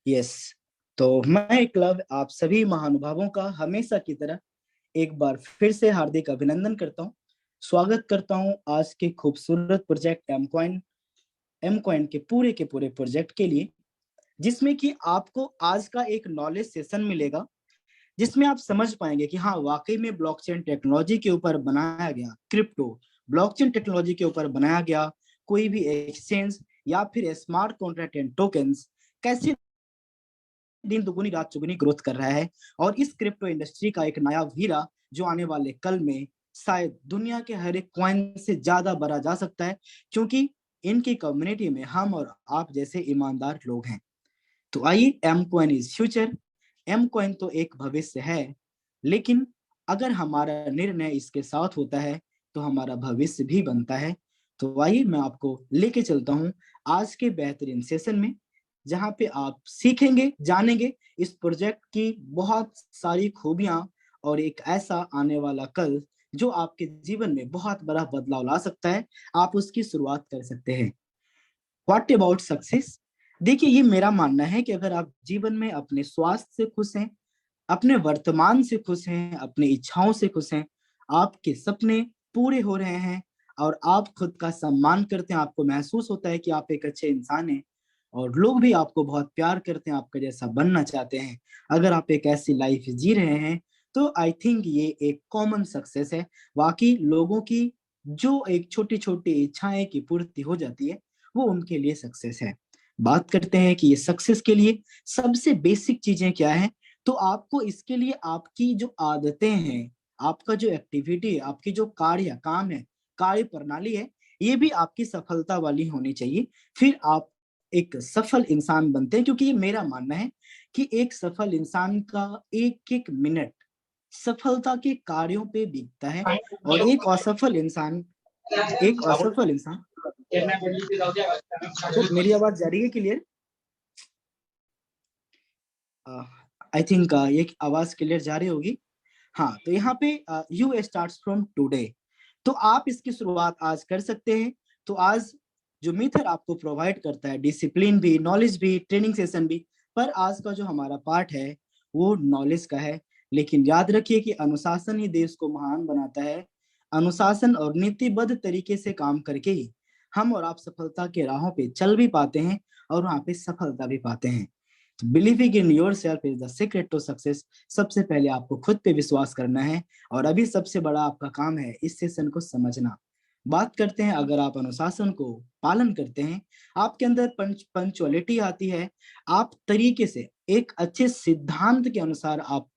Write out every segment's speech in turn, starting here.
Yes. तो मैं club आप सभी महानुभावों का हमेशा की तरह एक बार फिर से हार्दिक अभिनंदन करता हूँ। स्वागत करता हूँ आज के खूबसूरत प्रोजेक्ट एम कॉइन के पूरे प्रोजेक्ट के लिए, जिसमें कि आपको आज का एक नॉलेज सेशन मिलेगा, जिसमें आप समझ पाएंगे कि हाँ, वाकई में ब्लॉकचेन टेक्नोलॉजी के ऊपर बनाया गया क्रिप्टो, ब्लॉकचेन टेक्नोलॉजी के ऊपर बनाया गया कोई भी एक्सचेंज या फिर स्मार्ट कॉन्ट्रैक्ट एंड टोकन्स कैसे दिन दुगुनी रात चुगुनी ग्रोथ कर रहा है। और इस क्रिप्टो इंडस्ट्री का एक नया हीरा जो आने वाले कल में शायद दुनिया के हर एक कॉइन से ज्यादा बढ़ा जा सकता है, क्योंकि इनकी कम्युनिटी में हम और आप जैसे ईमानदार लोग हैं। तो आइए, M coin is future. M coin तो एक भविष्य है, लेकिन अगर हमारा निर्णय इसके साथ होता है तो हमारा भविष्य भी बनता है। तो आइए, मैं आपको लेके चलता हूँ आज के बेहतरीन सेशन में, जहाँ पे आप सीखेंगे, जानेंगे इस प्रोजेक्ट की बहुत सारी खूबियां और एक ऐसा आने वाला कल जो आपके जीवन में बहुत बड़ा बदलाव ला सकता है। आप उसकी शुरुआत कर सकते हैं। What about success? देखिए, ये मेरा मानना है कि अगर आप जीवन में अपने स्वास्थ्य से खुश हैं, अपने वर्तमान से खुश हैं, अपनी इच्छाओं से खुश हैं, आपके सपने पूरे हो रहे हैं और आप खुद का सम्मान करते हैं, आपको महसूस होता है कि आप एक अच्छे इंसान हैं और लोग भी आपको बहुत प्यार करते हैं, आपका जैसा बनना चाहते हैं, अगर आप एक ऐसी लाइफ जी रहे हैं, तो आई थिंक ये एक कॉमन सक्सेस है। बाकी लोगों की जो एक छोटी छोटी इच्छाएं की पूर्ति हो जाती है, वो उनके लिए सक्सेस है। बात करते हैं कि ये सक्सेस के लिए सबसे बेसिक चीजें क्या है। तो आपको इसके लिए आपकी जो आदतें हैं, आपका जो एक्टिविटी है, आपकी जो काम है, कार्य प्रणाली है, ये भी आपकी सफलता वाली होनी चाहिए। फिर आप एक सफल इंसान बनते हैं, क्योंकि ये मेरा मानना है कि एक सफल इंसान का एक एक मिनट सफलता के कार्यों पे बीतता है। और एक असफल इंसान तो मेरी आवाज जा रही है क्लियर? आई थिंक ये आवाज क्लियर जा रही होगी। हाँ, तो यहाँ पे यू स्टार्ट फ्रॉम टुडे। तो आप इसकी शुरुआत आज कर सकते हैं। तो आज जो मेथड आपको प्रोवाइड करता है, डिसिप्लिन भी, नॉलेज भी, ट्रेनिंग सेशन भी, पर आज का जो हमारा पार्ट है वो नॉलेज का है। लेकिन याद रखिए कि अनुशासन ही देश को महान बनाता है। अनुशासन और नीतिबद्ध तरीके से काम करके ही हम और आप सफलता के राहों पे चल भी पाते हैं और वहां पे सफलता भी पाते हैं। Believing in your self is the secret to success. सबसे पहले आपको खुद पे विश्वास करना है और अभी सबसे बड़ा आपका काम है इस सेशन को समझना। बात करते हैं, अगर आप अनुशासन को पालन करते हैं, आपके अंदर पंचुअलिटी आती है, आप तरीके से एक अच्छे सिद्धांत के अनुसार आप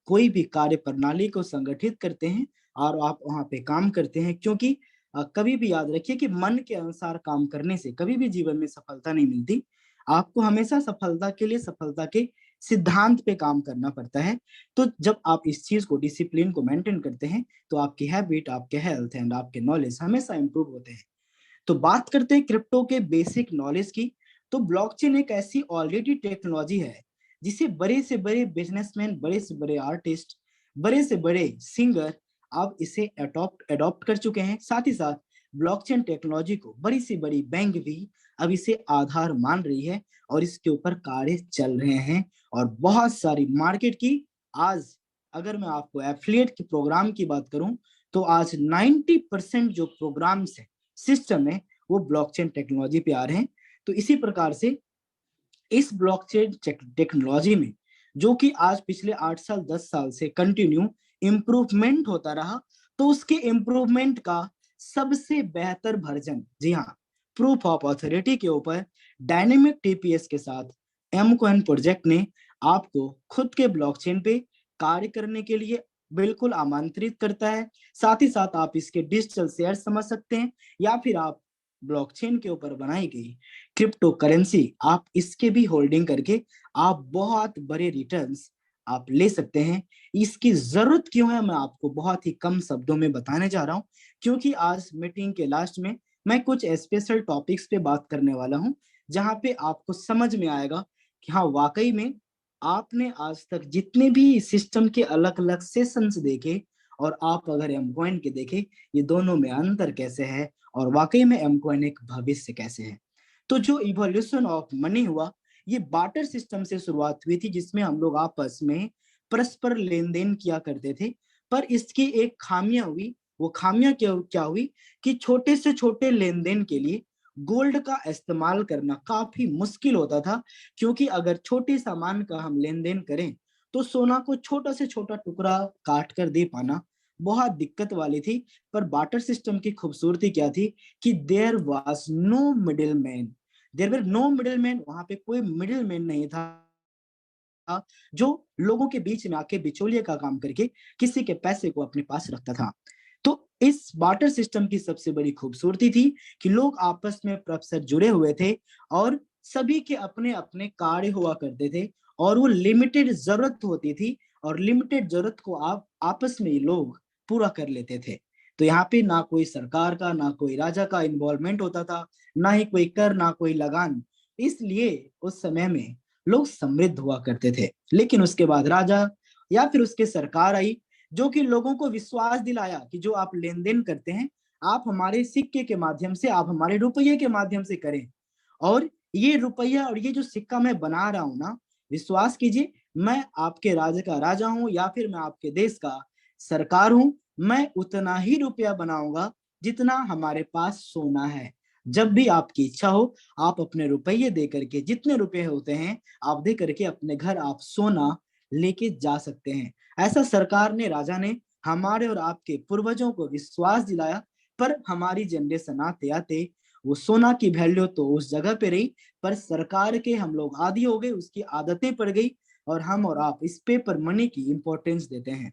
कोई भी कार्य प्रणाली को संगठित करते हैं और आप वहां पे काम करते हैं। क्योंकि कभी भी याद रखिए कि मन के अनुसार काम करने से कभी भी जीवन में सफलता नहीं मिलती। आपको हमेशा सफलता के लिए सफलता के सिद्धांत पे काम करना पड़ता है। तो जब आप इस चीज को, डिसिप्लिन को मेंटेन करते हैं, तो आपकी हैबिट, आपके हेल्थ एंड आपके नॉलेज हमेशा इंप्रूव होते हैं। तो बात करते हैं क्रिप्टो के बेसिक नॉलेज की। तो ब्लॉकचेन एक ऐसी ऑलरेडी टेक्नोलॉजी है जिसे बड़े से बड़े बिजनेसमैन, बड़े से बड़े आर्टिस्ट, बड़े से बड़े सिंगर अब इसे अडॉप्ट अडॉप्ट कर चुके हैं। साथ ही साथ ब्लॉकचेन टेक्नोलॉजी को बड़ी से बड़ी बैंक भी अब इसे आधार मान रही है और इसके ऊपर कार्य चल रहे हैं। और बहुत सारी मार्केट की आज, अगर मैं आपको एफिलिएट के प्रोग्राम की बात करूं, तो आज 90% जो प्रोग्राम्स है, सिस्टम है, वो ब्लॉकचेन टेक्नोलॉजी पे आ रहे हैं। तो इसी प्रकार से इस ब्लॉकचेन टेक्नोलॉजी में, जो कि आज पिछले 8 साल 10 साल से कंटिन्यू इम्प्रूवमेंट होता रहा, तो उसके इम्प्रूवमेंट का सबसे बेहतर वर्जन, जी हाँ, प्रूफ ऑफ ऑथोरिटी के ऊपर डायनेमिक टीपीएस के साथ एमकॉइन प्रोजेक्ट ने आपको खुद के ब्लॉकचेन पे कार्य करने के लिए बिल्कुल आमंत्रित करता है। साथ ही साथ आप इसके डिजिटल शेयर समझ सकते हैं, या फिर आप ब्लॉकचेन के ऊपर बनाई गई क्रिप्टो करेंसी, आप इसके भी होल्डिंग करके आप बहुत बड़े रिटर्न्स आप ले सकते हैं। इसकी जरूरत क्यों है, मैं आपको बहुत ही कम शब्दों में बताने जा रहा हूं, क्योंकि आज मीटिंग के लास्ट में मैं कुछ स्पेशल टॉपिक्स पे बात करने वाला हूं, जहां पे आपको समझ में आएगा कि हाँ, वाकई में आपने आज तक जितने भी सिस्टम के अलग अलग सेशंस देखे और आप अगर एमकॉइन के देखे, ये दोनों में अंतर कैसे है और वाकई में एमकॉइन एक भविष्य कैसे है। तो जो इवोल्यूशन ऑफ मनी हुआ, ये बार्टर सिस्टम से शुरुआत हुई थी, जिसमें हम लोग आपस में परस्पर लेन देन किया करते थे। पर इसकी एक खामियां हुई। वो खामियां क्या क्या हुई कि छोटे से छोटे लेन देन के लिए गोल्ड का इस्तेमाल करना काफी मुश्किल होता था, क्योंकि अगर छोटे सामान का हम लेन देन करें तो सोना को छोटा से छोटा टुकड़ा काट कर दे पाना बहुत दिक्कत वाली थी। पर बार्टर सिस्टम की खूबसूरती क्या थी कि there was no middle man. There were no middle man, वहां पे कोई मिडिल मैन नहीं था जो लोगों के बीच में आके बिचौलिए का काम करके किसी के पैसे को अपने पास रखता था। तो इस बार्टर सिस्टम की सबसे बड़ी खूबसूरती थी कि लोग आपस में परस्पर जुड़े हुए थे और सभी के अपने अपने कार्य हुआ करते थे, और वो लिमिटेड जरूरत होती थी, और लिमिटेड जरूरत को आप आपस में ही लोग पूरा कर लेते थे। तो यहाँ पे ना कोई सरकार का ना कोई राजा का इन्वॉल्वमेंट होता था, ना ही कोई कर ना कोई लगान। इसलिए उस समय में लोग समृद्ध हुआ करते थे। लेकिन उसके बाद राजा या फिर उसके सरकार आई, जो कि लोगों को विश्वास दिलाया कि जो आप लेन देन करते हैं आप हमारे सिक्के के माध्यम से, आप हमारे रुपये के माध्यम से करें। और ये रुपया और ये जो सिक्का मैं बना रहा हूं ना, विश्वास कीजिए, मैं आपके राज्य का राजा हूं या फिर मैं आपके देश का सरकार हूं, मैं उतना ही रुपया बनाऊंगा जितना हमारे पास सोना है। जब भी आपकी इच्छा हो आप अपने रुपये दे करके, जितने रुपए होते हैं आप दे करके अपने घर आप सोना लेके जा सकते हैं। ऐसा सरकार ने, राजा ने हमारे और आपके पूर्वजों को विश्वास दिलाया। पर हमारी जनरेशन आते आते वो सोना की वैल्यू तो उस जगह पे रही, पर सरकार के हम लोग आदी हो गए, उसकी आदतें पड़ गई, और हम और आप इस पेपर मनी की इंपॉर्टेंस देते हैं।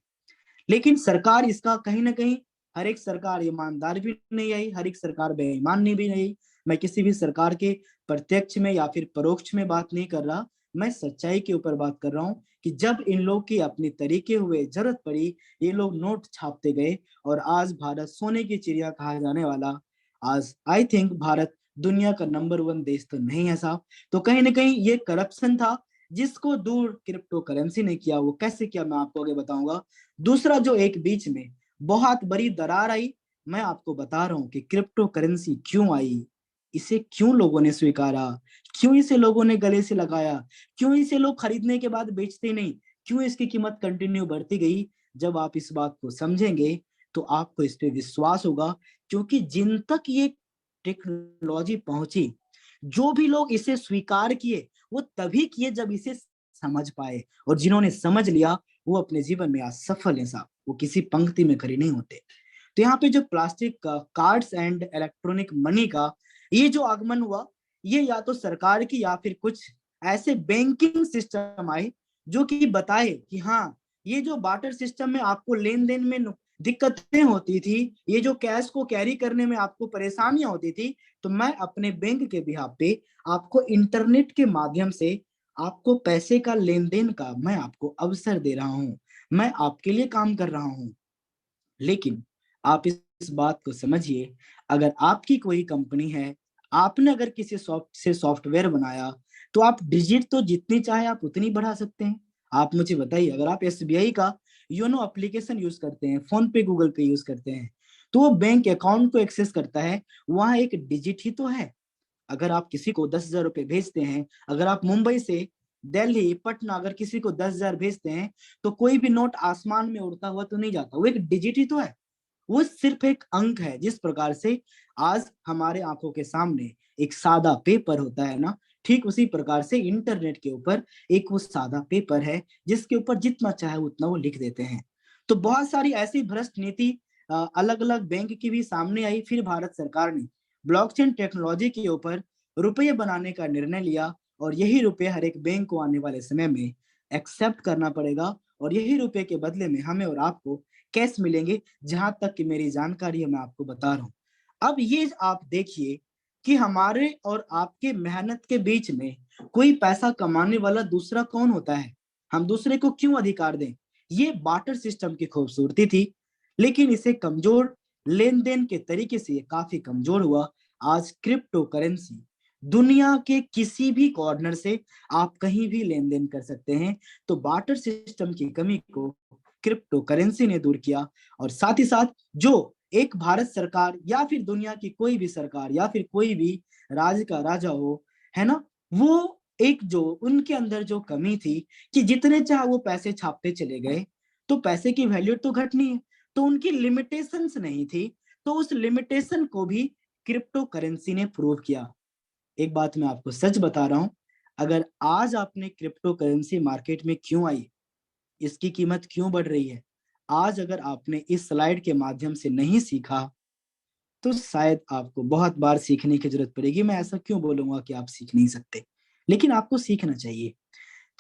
लेकिन सरकार इसका कहीं ना कहीं, हर एक सरकार ईमानदार भी नहीं आई, हर एक सरकार बेईमान नहीं भी नहीं। मैं किसी भी सरकार के प्रत्यक्ष में या फिर परोक्ष में बात नहीं कर रहा, मैं सच्चाई के ऊपर बात कर रहा हूँ कि जब इन लोग की अपनी तरीके हुए, जरूरत पड़ी, ये लोग नोट छापते गए, और आज भारत सोने की चिड़िया कहा जाने वाला, आज आई थिंक भारत दुनिया का नंबर 1 देश तो नहीं है साहब। तो कहीं ना कहीं ये करप्शन था, जिसको दूर क्रिप्टो करेंसी ने किया। वो कैसे किया मैं आपको आगे बताऊंगा। दूसरा जो एक बीच में बहुत बड़ी दरार आई, मैं आपको बता रहा हूं कि क्रिप्टो करेंसी क्यों आई, इसे क्यों लोगों ने स्वीकारा, क्यों इसे लोगों ने गले से लगाया, क्यों इसे लोग खरीदने के बाद बेचते नहीं, क्यों इसकी कीमत कंटिन्यू बढ़ती गई। जब आप इस बात को समझेंगे तो आपको इस पे विश्वास होगा, क्योंकि जिन तक ये टेक्नोलॉजी पहुंची, जो भी लोग इसे स्वीकार किए वो तभी किए जब इसे समझ पाए, और जिन्होंने समझ लिया वो अपने जीवन में आज सफल है साहब, वो किसी पंक्ति में खड़े नहीं होते। तो यहाँ पे जो प्लास्टिक का कार्ड्स एंड इलेक्ट्रॉनिक मनी का ये जो आगमन हुआ, ये या तो सरकार की या फिर कुछ ऐसे बैंकिंग सिस्टम आए जो कि बताए कि हाँ, ये जो बार्टर सिस्टम में आपको लेन देन में दिक्कतें होती थी, ये जो कैश को कैरी करने में आपको परेशानियां होती थी, तो मैं अपने बैंक के बिहाफ पे आपको इंटरनेट के माध्यम से आपको पैसे का लेन देन का मैं आपको अवसर दे रहा हूं, मैं आपके लिए काम कर रहा हूं। लेकिन आप इस बात को समझिए, अगर आपकी कोई कंपनी है, आपने अगर किसी सॉफ्टवेयर बनाया, तो आप डिजिट तो जितनी चाहे आप उतनी बढ़ा सकते हैं। आप मुझे बताइए, अगर आप एसबीआई का योनो एप्लीकेशन यूज करते हैं, फोन पे गूगल पे यूज करते हैं, तो वो बैंक अकाउंट को एक्सेस करता है, वहां एक डिजिट ही तो है। अगर आप किसी को 10,000 रुपए भेजते हैं, अगर आप मुंबई से दिल्ली पटना अगर किसी को 10,000 भेजते हैं, तो कोई भी नोट आसमान में उड़ता हुआ तो नहीं जाता, वो एक डिजिट ही तो है, वो सिर्फ एक अंक है। जिस प्रकार से आज हमारे आंखों के सामने एक सादा पेपर होता है ना, ठीक उसी प्रकार से इंटरनेट के ऊपर एक वो सादा पेपर है, जिसके ऊपर जितना चाहे उतना वो लिख देते हैं। तो बहुत सारी ऐसी भ्रष्ट नीति अलग अलग बैंक की भी सामने आई। फिर भारत सरकार ने ब्लॉकचेन टेक्नोलॉजी के ऊपर रुपये बनाने का निर्णय लिया, और यही रुपये हर एक बैंक को आने वाले समय में एक्सेप्ट करना पड़ेगा, और यही रुपये के बदले में हमें और आपको कैश मिलेंगे। जहां तक कि मेरी जानकारी है मैं आपको बता रहा हूं। अब ये आप देखिए कि हमारे और आपके मेहनत के बीच में कोई पैसा कमाने वाला दूसरा कौन होता है, हम दूसरे को क्यों अधिकार दें। ये बार्टर सिस्टम की खूबसूरती थी, लेकिन इसे कमजोर लेन देन के तरीके से ये काफी कमजोर हुआ। आज क्रिप्टो करेंसी दुनिया के किसी भी कॉर्नर से आप कहीं भी लेन देन कर सकते हैं। तो बार्टर सिस्टम की कमी को क्रिप्टो करेंसी ने दूर किया, और साथ ही साथ जो एक भारत सरकार या फिर दुनिया की कोई भी सरकार या फिर कोई भी राज्य का राजा हो, है ना, वो एक जो उनके अंदर जो कमी थी कि जितने चाहे वो पैसे छापते चले गए, तो पैसे की वैल्यू तो घटनी है, तो उनकी लिमिटेशंस नहीं थी, तो उस लिमिटेशन को भी क्रिप्टो करेंसी ने प्रूव किया। एक बात मैं आपको सच बता रहा हूं, अगर आज आपने क्रिप्टो करेंसी मार्केट में क्यों आई, इसकी कीमत क्यों बढ़ रही है, आज अगर आपने इस स्लाइड के माध्यम से नहीं सीखा, तो शायद आपको बहुत बार सीखने की जरूरत पड़ेगी। मैं ऐसा क्यों बोलूंगा कि आप सीख नहीं सकते, लेकिन आपको सीखना चाहिए।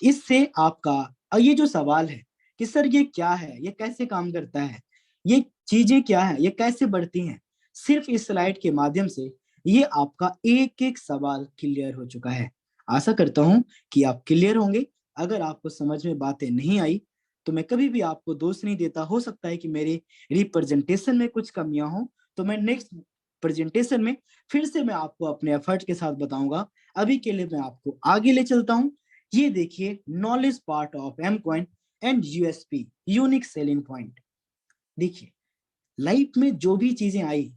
इससे आपका ये जो सवाल है कि सर ये क्या है, ये कैसे काम करता है, ये चीजें क्या है, ये कैसे बढ़ती हैं, सिर्फ इस स्लाइड के माध्यम से ये आपका एक एक सवाल क्लियर हो चुका है। आशा करता हूं कि आप क्लियर होंगे। अगर आपको समझ में बातें नहीं आई तो मैं कभी भी आपको दोष नहीं देता, हो सकता है कि मेरे रिप्रेजेंटेशन में कुछ कमियां हो, तो मैं नेक्स्ट प्रेजेंटेशन में फिर से मैं आपको अपने एफर्ट के साथ बताऊंगा। अभी के लिए मैं आपको आगे ले चलता हूं। ये देखिए knowledge part of M coin and USP, unique selling point. देखिए लाइफ में जो भी चीजें आई,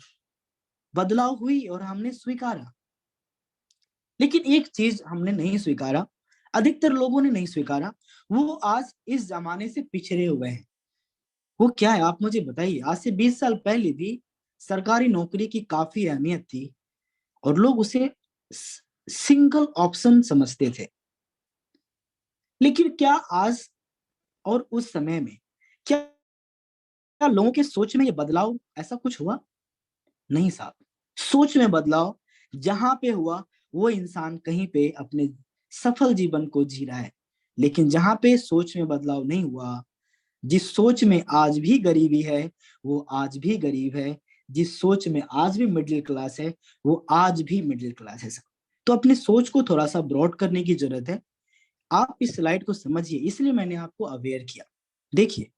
बदलाव हुई और हमने स्वीकारा, लेकिन एक चीज हमने नहीं स्वीकारा, अधिकतर लोगों ने नहीं स्वीकारा, वो आज इस जमाने से पिछड़े हुए हैं। वो क्या है आप मुझे बताइए। आज से 20 साल पहले भी सरकारी नौकरी की काफी अहमियत थी और लोग उसे सिंगल ऑप्शन समझते थे। लेकिन क्या आज और उस समय में क्या लोगों के सोच में ये बदलाव ऐसा कुछ हुआ? नहीं साहब। सोच में बदलाव जहां पे हुआ, वो इंसान कहीं पे अपने सफल जीवन को जी रहा है। लेकिन जहां पे सोच में बदलाव नहीं हुआ, जिस सोच में आज भी गरीबी है वो आज भी गरीब है, जिस सोच में आज भी मिडिल क्लास है वो आज भी मिडिल क्लास है। तो अपनी सोच को थोड़ा सा ब्रॉड करने की जरूरत है। आप इस स्लाइड को समझिए, इसलिए मैंने आपको अवेयर किया। देखिए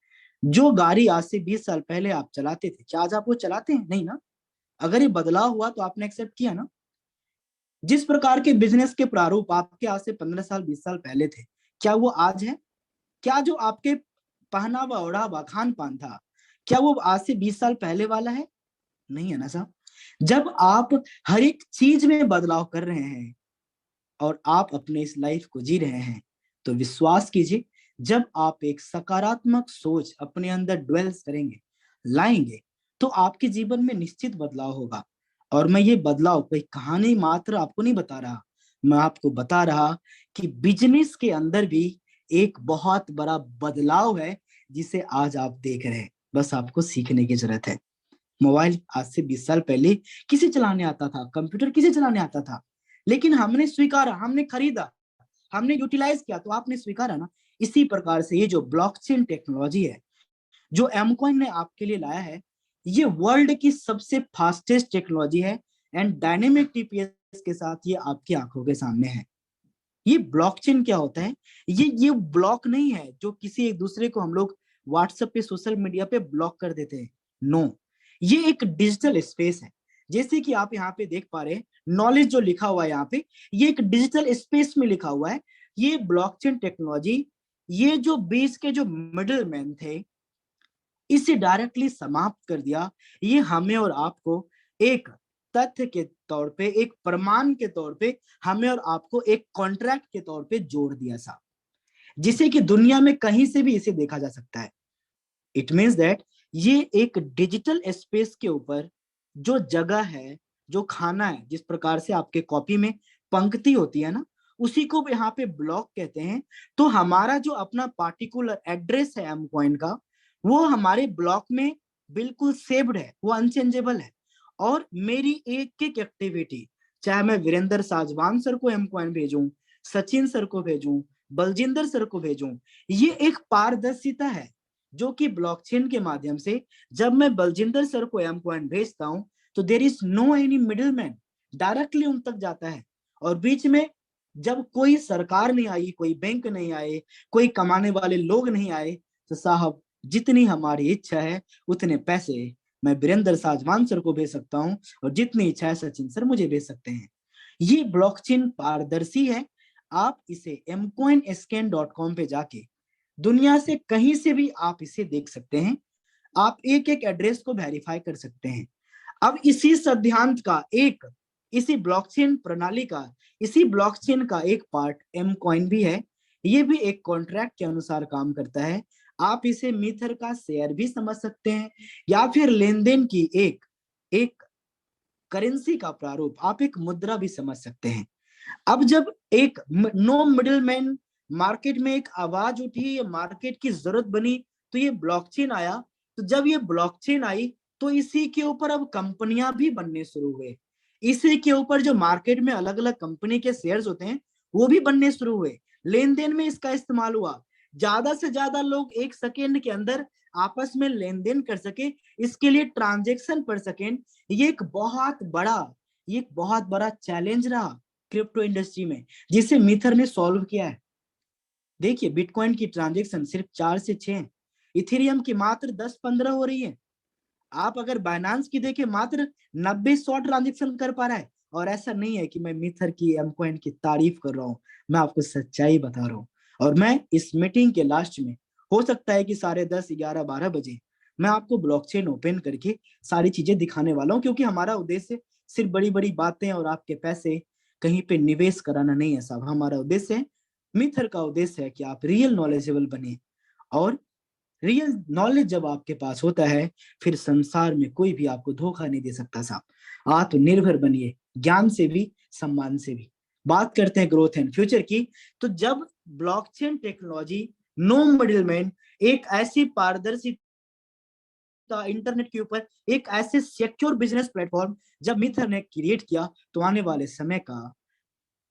जो गाड़ी आज से 20 साल पहले आप चलाते थे, क्या आज आप वो चलाते हैं? नहीं ना। अगर ये बदलाव हुआ तो आपने एक्सेप्ट किया ना। जिस प्रकार के बिजनेस के प्रारूप आपके आज से 15 साल 20 साल पहले थे, क्या वो आज है? क्या जो आपके पहनावा ओढ़ावा खान पान था, क्या वो आज से 20 साल पहले वाला है? नहीं है ना साहब। जब आप हर एक चीज में बदलाव कर रहे हैं और आप अपने इस लाइफ को जी रहे हैं, तो विश्वास कीजिए, जब आप एक सकारात्मक सोच अपने अंदर ड्वेल्स करेंगे, लाएंगे, तो आपके जीवन में निश्चित बदलाव होगा। और मैं ये बदलाव कोई कहानी मात्र आपको नहीं बता रहा, मैं आपको बता रहा कि बिजनेस के अंदर भी एक बहुत बड़ा बदलाव है जिसे आज आप देख रहे हैं। बस आपको सीखने की जरूरत है। मोबाइल आज से 20 साल पहले किसे चलाने आता था, कंप्यूटर किसे चलाने आता था, लेकिन हमने स्वीकारा, हमने खरीदा, हमने यूटिलाइज किया, तो आपने स्वीकारा ना। इसी प्रकार से ये जो ब्लॉकचेन टेक्नोलॉजी है जो एमकॉइन ने आपके लिए लाया है, ये वर्ल्ड की सबसे फास्टेस्ट टेक्नोलॉजी है एंड डायनेमिक टीपीएस के साथ ये आपकी आंखों के सामने है। ये ब्लॉकचेन क्या होता है? ये ब्लॉक नहीं है जो किसी एक दूसरे को हम लोग व्हाट्सएप पे सोशल मीडिया पे ब्लॉक कर देते हैं। नो, ये एक डिजिटल स्पेस है। जैसे कि आप यहाँ पे देख पा रहे हैं, नॉलेज जो लिखा हुआ है यहाँ पे, ये एक डिजिटल स्पेस में लिखा हुआ है। ये ब्लॉकचेन टेक्नोलॉजी, ये जो बीच के जो मिडिल मैन थे, इसे डायरेक्टली समाप्त कर दिया। ये हमें और आपको एक तथ्य के तौर पे, एक प्रमाण के तौर पे, हमें और आपको एक कॉन्ट्रैक्ट के तौर पे जोड़ दिया सा, जिसे कि दुनिया में कहीं से भी इसे देखा जा सकता है। इट मीन्स दैट ये एक डिजिटल स्पेस के ऊपर जो जगह है, जो खाना है, जिस प्रकार से आपके कॉपी में पंक्ति होती है ना, उसी को यहाँ पे ब्लॉक कहते हैं। तो हमारा जो अपना पार्टिकुलर एड्रेस है एम कॉइन का, वो हमारे ब्लॉक में बिल्कुल सेव्ड है, वो अनचेंजेबल है। और मेरी एक एक एक्टिविटी, चाहे मैं वीरेंद्र साजवान सर को एम कॉइन भेजूं, सचिन सर को भेजूं, बलजिंदर सर को भेजूं, ये एक पारदर्शिता है जो कि ब्लॉकचेन के माध्यम से जब मैं बलजिंदर सर को एम कॉइन भेजता हूं, तो there is no any middle man, directly उन तक जाता है। और बीच में जब कोई सरकार नहीं आई, कोई बैंक नहीं आए, कोई कमाने वाले लोग नहीं आए, तो साहब जितनी हमारी इच्छा है उतने पैसे मैं बीरेंद्र साजवान सर को भेज सकता हूं और जितनी इच्छा है सचिन सर मुझे भेज सकते हैं। ये ब्लॉकचेन पारदर्शी है। आप इसे mcoinscan.com पे जाके दुनिया से कहीं से भी आप इसे देख सकते हैं। आप एक एक एड्रेस को वेरीफाई कर सकते हैं। अब इसी सिद्धांत का एक इसी ब्लॉकचेन प्रणाली का, इसी ब्लॉकचेन का एक पार्ट एम कॉइन भी है। ये भी एक कॉन्ट्रैक्ट के अनुसार काम करता है। आप इसे मीथर का शेयर भी समझ सकते हैं, या फिर लेन देन की एक एक करेंसी का प्रारूप, आप एक मुद्रा भी समझ सकते हैं। अब जब एक नो मिडिलमैन मार्केट में एक आवाज उठी, ये मार्केट की जरूरत बनी, तो ये ब्लॉकचेन आया। तो जब ये ब्लॉकचेन आई तो इसी के ऊपर अब कंपनियां भी बनने शुरू हुए। इसी के ऊपर जो मार्केट में अलग अलग कंपनी के शेयर्स होते हैं वो भी बनने शुरू हुए। लेन देन में इसका इस्तेमाल हुआ। ज्यादा से ज्यादा लोग एक सेकेंड के अंदर आपस में लेन देन कर सके, इसके लिए ट्रांजेक्शन पर सेकेंड, ये एक बहुत बड़ा चैलेंज रहा क्रिप्टो इंडस्ट्री में, जिसे मीथर ने सॉल्व किया है। देखिए, बिटकॉइन की ट्रांजैक्शन सिर्फ 4 से 6 है, इथेरियम की मात्र 10-15 हो रही है। आप अगर बाइनांस की देखें, मात्र 90-100 ट्रांजैक्शन कर पा रहा है। और ऐसा नहीं है कि मैं मीथर की, एम कॉइन की तारीफ कर रहा हूँ, मैं आपको सच्चाई बता रहा हूँ। और मैं इस मीटिंग के लास्ट में, हो सकता है कि 10:30, 11, 12 बजे मैं आपको ब्लॉकचेन ओपन करके सारी चीजें दिखाने वाला हूँ, क्योंकि हमारा उद्देश्य सिर्फ बड़ी बड़ी बातें और आपके पैसे कहीं पे निवेश कराना नहीं है साहब। हमारा उद्देश्य है, मिथर का उद्देश्य है कि आप रियल नॉलेजेबल बने। और रियल नॉलेज जब आपके पास होता है, फिर संसार में कोई भी आपको धोखा नहीं दे सकता साहब। आत्मनिर्भर बनिए, ज्ञान से भी, सम्मान से भी। बात करते हैं ग्रोथ एंड फ्यूचर की। तो जब ब्लॉकचेन टेक्नोलॉजी, नो मिडिलमैन, एक ऐसी पारदर्शी इंटरनेट के ऊपर एक ऐसे सिक्योर बिजनेस प्लेटफॉर्म जब मिथर ने क्रिएट किया, तो आने वाले समय का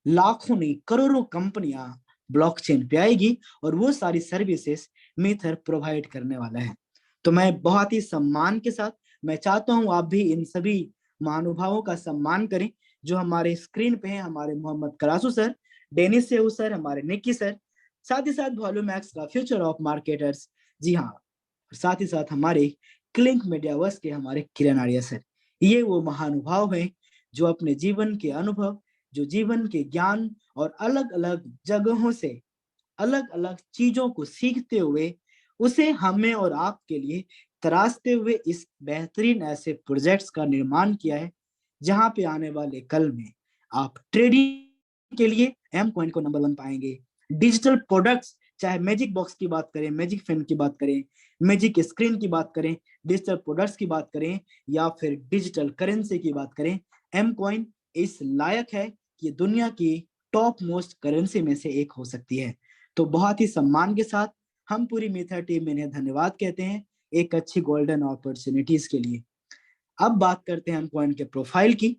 लाखों नहीं करोड़ों कंपनियां ब्लॉकचेन पे आएगी, और वो सारी सर्विसेज मीथर प्रोवाइड करने वाला है। तो मैं बहुत ही सम्मान के साथ, मैं चाहता हूं आप भी इन सभी महानुभावों का सम्मान करें जो हमारे स्क्रीन पे हैं। हमारे मोहम्मद करासू सर, डेनिस सेहू सर, हमारे निक्की सर, साथ ही साथ वॉल्यूमैक्स का फ्यूचर ऑफ मार्केटर्स, जी हाँ, साथ ही साथ हमारे क्लिंक मीडियावर्स के हमारे किरण आर्या सर। ये वो महानुभाव हैं जो अपने जीवन के अनुभव, जो जीवन के ज्ञान और अलग अलग जगहों से अलग अलग चीजों को सीखते हुए उसे हमें और आपके लिए तराशते हुए इस बेहतरीन ऐसे प्रोजेक्ट्स का निर्माण किया है, जहां पे आने वाले कल में आप ट्रेडिंग के लिए एम कॉइन को नंबर 1 पाएंगे। डिजिटल प्रोडक्ट्स, चाहे मैजिक बॉक्स की बात करें, मैजिक पेन की बात करें, मैजिक स्क्रीन की बात करें, डिजिटल प्रोडक्ट्स की बात करें, या फिर डिजिटल करेंसी की बात करें, एम कॉइन इस लायक है कि दुनिया की टॉप मोस्ट करेंसी में से एक हो सकती है। तो बहुत ही सम्मान के साथ हम पूरी मीथर टीम में इन्हें धन्यवाद कहते हैं एक अच्छी गोल्डन अपॉर्चुनिटीज के लिए। अब बात करते हैं एम कॉइन के प्रोफाइल की।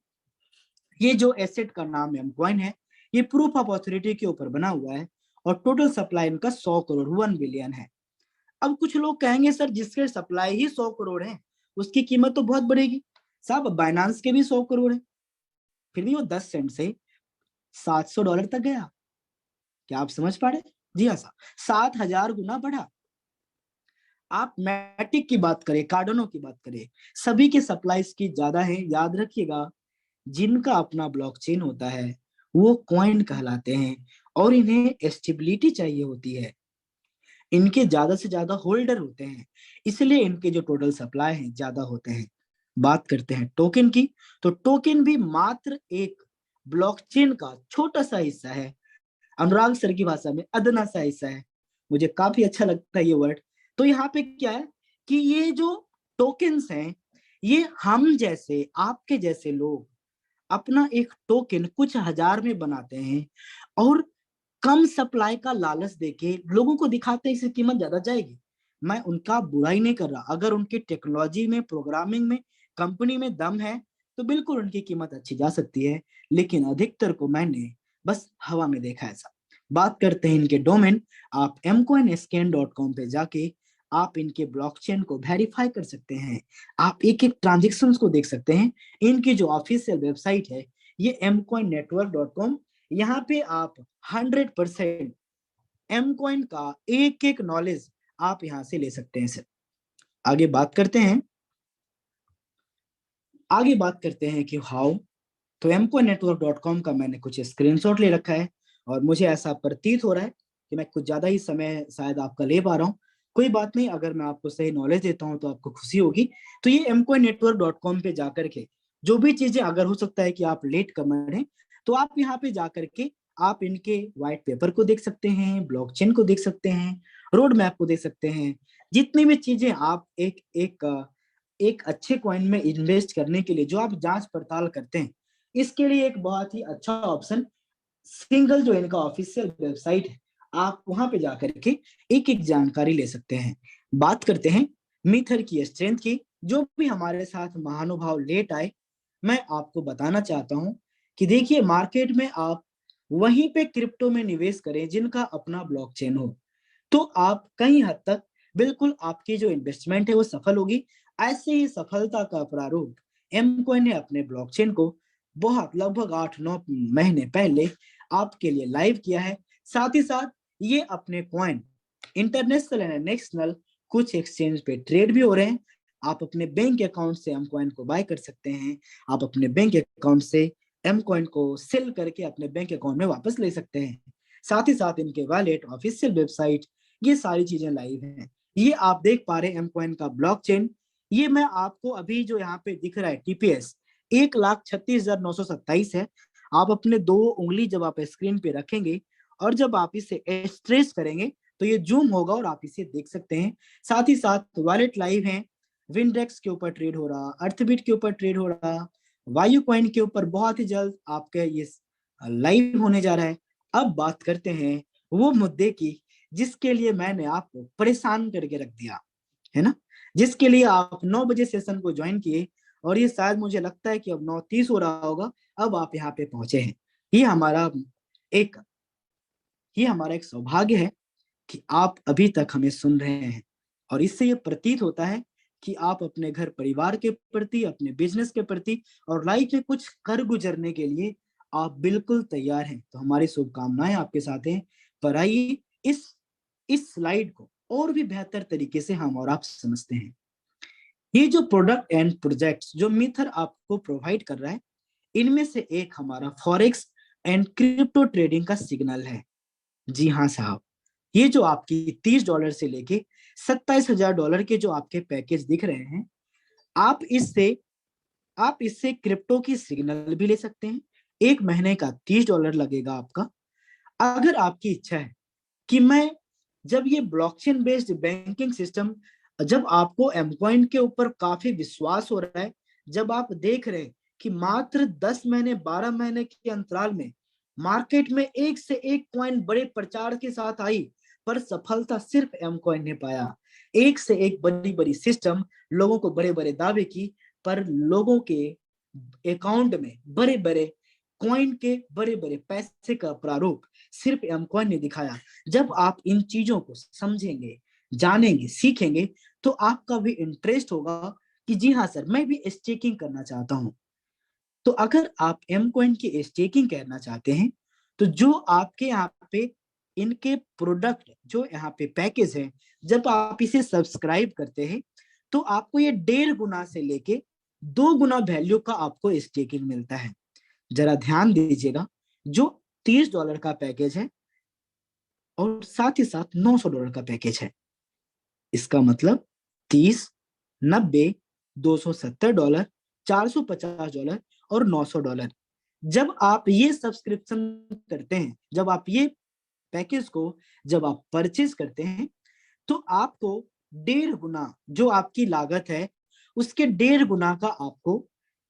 ये जो एसेट का नाम एम कॉइन है, ये प्रूफ ऑफ ऑथोरिटी के ऊपर बना हुआ है, और टोटल सप्लाई इनका 100 करोड़ 1 बिलियन है। अब कुछ लोग कहेंगे सर, जिसके सप्लाई ही 100 करोड़ है उसकी कीमत तो बहुत बढ़ेगी। साहब, बाइनांस के भी 100 करोड़ है, फिर भी वो 10 सेंट से $700 तक गया। क्या आप समझ पा रहे? जी हाँ साहब, 7,000 गुना बढ़ा। आप मैटिक की बात करें, कार्डनो की बात करें, सभी के सप्लाईज की ज्यादा है। याद रखिएगा, जिनका अपना ब्लॉकचेन होता है वो कॉइन कहलाते हैं, और इन्हें स्टेबिलिटी चाहिए होती है। इनके ज्यादा से ज्यादा होल्डर होते हैं, इसलिए इनके जो टोटल सप्लाई है ज्यादा होते हैं। बात करते हैं टोकन की, तो टोकन भी मात्र एक ब्लॉकचेन का छोटा सा हिस्सा है। अनुराग सर की भाषा में अदना सा हिस्सा है। मुझे काफी अच्छा लगता है ये वर्ड। तो यहाँ पे क्या है कि ये जो टोकन्स हैं, ये हम जैसे, आपके जैसे लोग अपना एक टोकन कुछ हजार में बनाते हैं, और कम सप्लाई का लालच देके लोगों को दिखाते हैं इसकी कीमत ज्यादा जाएगी। मैं उनका बुराई नहीं कर रहा, अगर उनकी टेक्नोलॉजी में, प्रोग्रामिंग में, कंपनी में दम है तो बिल्कुल उनकी कीमत अच्छी जा सकती है, लेकिन अधिकतर को मैंने बस हवा में देखा है। ऐसा बात करते हैं इनके डोमेन। आप mcoinscan.com पे जाके आप इनके ब्लॉकचेन को वेरीफाई कर सकते हैं। आप एक एक ट्रांजेक्शन को देख सकते हैं। इनकी जो ऑफिशियल वेबसाइट है ये mcoinnetwork.com, यहाँ पे आप 100% एम कॉइन का एक एक नॉलेज आप यहां से ले सकते हैं। सर, आगे बात करते हैं, कि हाउ। तो mcoinnetwork.com का मैंने कुछ स्क्रीनशॉट ले रखा है, और मुझे ऐसा प्रतीत हो रहा है कि मैं कुछ ज्यादा ही समय शायद आपका ले पा रहा हूँ। कोई बात नहीं, अगर मैं आपको सही नॉलेज देता हूँ तो आपको खुशी होगी। तो ये mcoinnetwork.com पे जाकर के जो भी चीजें, अगर हो सकता है कि आप लेट कमर हैं, तो आप यहाँ पे जा करके आप इनके व्हाइट पेपर को देख सकते हैं, ब्लॉकचेन को देख सकते हैं, रोड मैप को देख सकते हैं। जितनी भी चीजें आप एक अच्छे कॉइन में इन्वेस्ट करने के लिए जो आप जांच पड़ताल करते हैं, इसके लिए एक बहुत ही अच्छा ऑप्शन सिंगल जो इनका ऑफिशियल वेबसाइट है, आप वहां पे जाकर के एक एक जानकारी ले सकते हैं। बात करते हैं मीथर की स्ट्रेंथ की। जो भी हमारे साथ महानुभाव लेट आए, मैं आपको बताना चाहता हूं कि देखिए, मार्केट में आप वहीं पे क्रिप्टो में निवेश करें जिनका अपना ब्लॉकचेन हो, तो आप कहीं हद तक बिल्कुल आपकी जो इन्वेस्टमेंट है वो सफल होगी। ऐसे ही सफलता का प्रारूप एम कॉइन ने अपने ब्लॉकचेन को बहुत लगभग 8-9 महीने पहले आपके लिए लाइव किया है। साथ ही साथ ये अपने कॉइन इंटरनेशनल एंड नेशनल कुछ एक्सचेंज पे ट्रेड भी हो रहे हैं। आप अपने बैंक अकाउंट से एम कॉइन को बाय कर सकते हैं, आप अपने बैंक अकाउंट से एम कॉइन को सेल करके अपने बैंक अकाउंट में वापस ले सकते हैं। साथ ही साथ इनके वॉलेट, ऑफिशियल वेबसाइट, ये सारी चीजें लाइव हैं। ये आप देख पा रहे हैं एम कॉइन का ब्लॉकचेन। ये मैं आपको अभी जो यहाँ पे दिख रहा है टीपीएस 1,36,927 है। आप अपने 2 उंगली जब आप स्क्रीन पे रखेंगे और जब आप इसे स्ट्रेच करेंगे तो ये जूम होगा और आप इसे देख सकते हैं। साथ ही साथ वॉलेट लाइव है, विंडेक्स के ऊपर ट्रेड हो रहा, अर्थबिट के ऊपर ट्रेड हो रहा, वायु कॉइन के ऊपर बहुत ही जल्द आपके ये लाइव होने जा रहा है। अब बात करते हैं वो मुद्दे की जिसके लिए मैंने आपको परेशान करके रख दिया है ना, जिसके लिए आप 9 बजे सेशन को ज्वाइन किए और ये शायद मुझे लगता है कि अब 9:30 हो रहा होगा, अब आप यहाँ पे पहुंचे हैं। ये हमारा एक ये हमारा एक सौभाग्य है कि आप अभी तक हमें सुन रहे हैं, और इससे ये प्रतीत होता है कि आप अपने घर परिवार के प्रति, अपने बिजनेस के प्रति और लाइफ में कुछ कर गुजरने के लिए आप बिल्कुल तैयार हैं। तो हमारी शुभकामनाएं आपके साथ हैं। पर आइए इस स्लाइड को और भी बेहतर तरीके से हम और आप समझते हैं। ये जो प्रोडक्ट एंड प्रोजेक्ट्स जो मिथर आपको प्रोवाइड कर रहा है, इनमें से एक हमारा फॉरेक्स एंड क्रिप्टो ट्रेडिंग का सिग्नल है। जी हाँ साहब, ये जो आपकी $30 से लेके $27,000 के जो आपके पैकेज दिख रहे हैं, आप इससे आप इससे क्रिप्टो की सिग्नल भी ले सकते हैं। 1 महीने का $30 लगेगा आपका। अगर आपकी इच्छा है कि मैं, जब ये ब्लॉकचेन बेस्ड बैंकिंग सिस्टम, जब आपको एमकॉइन के ऊपर काफी विश्वास हो रहा है, जब आप देख रहे हैं कि मात्र 10 महीने 12 महीने के अंतराल में मार्केट में एक से एक कॉइन बड़े प्रचार के साथ आई, पर सफलता सिर्फ एमकॉइन ने पाया। एक से एक बड़ी बड़ी सिस्टम, लोगों को बड़े बड़े दावे की, पर लोगों के अकाउंट में बड़े बड़े कॉइन के बड़े बड़े पैसे का प्रारूप सिर्फ एमकॉइन ने दिखाया। जब आप इन चीजों को समझेंगे, जानेंगे, सीखेंगे, तो आपका भी इंटरेस्ट होगा कि जी हाँ सर, मैं भी स्टेकिंग करना चाहता हूँ। तो अगर आप एम कॉइन की स्टेकिंग करना चाहते हैं, तो जो आपके यहाँ पे इनके प्रोडक्ट, जो यहाँ पे पैकेज है, जब आप इसे सब्सक्राइब करते हैं तो आपको ये 1.5 गुना से लेके 2 गुना वैल्यू का आपको स्टेकिंग मिलता है। जरा ध्यान दीजिएगा, जो $30 का पैकेज है और साथ ही साथ $900 का पैकेज है, इसका मतलब 30, 90, $270, $450 और $900। जब आप ये सब्सक्रिप्शन करते हैं, जब आप ये पैकेज को जब आप परचेज करते हैं, तो आपको 1.5 गुना जो आपकी लागत है, उसके 1.5 गुना का आपको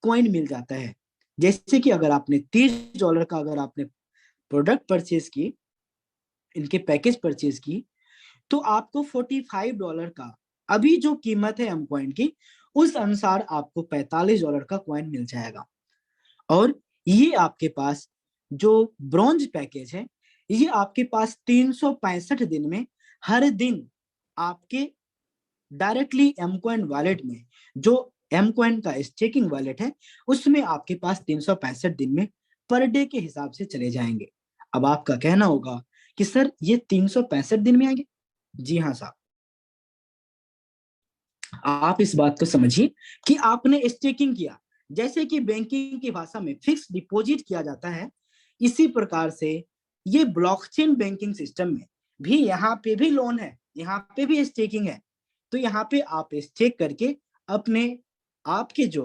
कॉइन मिल जाता है। जैसे कि अगर आपने $30 का अगर आपने प्रोडक्ट परचेज की, इनके पैकेज परचेज की, तो आपको $45 का अभी जो कीमत है एम कॉइन की, उस अनुसार आपको $45 का कॉइन मिल जाएगा। और ये आपके पास जो ब्रॉन्ज पैकेज है, ये आपके पास 365 दिन में हर दिन आपके डायरेक्टली एम कॉइन वॉलेट में, जो एम कॉइन का स्टेकिंग वॉलेट है, उसमें आपके पास 365 दिन में पर डे के हिसाब से चले जाएंगे। अब आपका कहना होगा कि सर ये 365 दिन में आएंगे। जी हाँ साहब, आप इस बात को समझिए कि आपने स्टेकिंग किया, जैसे कि बैंकिंग की भाषा में फिक्स डिपॉजिट किया जाता है, इसी प्रकार से ये ब्लॉकचेन बैंकिंग सिस्टम में भी यहाँ पे भी लोन है, यहाँ पे भी स्टेकिंग है। तो यहाँ पे आप स्टेक करके अपने आपके जो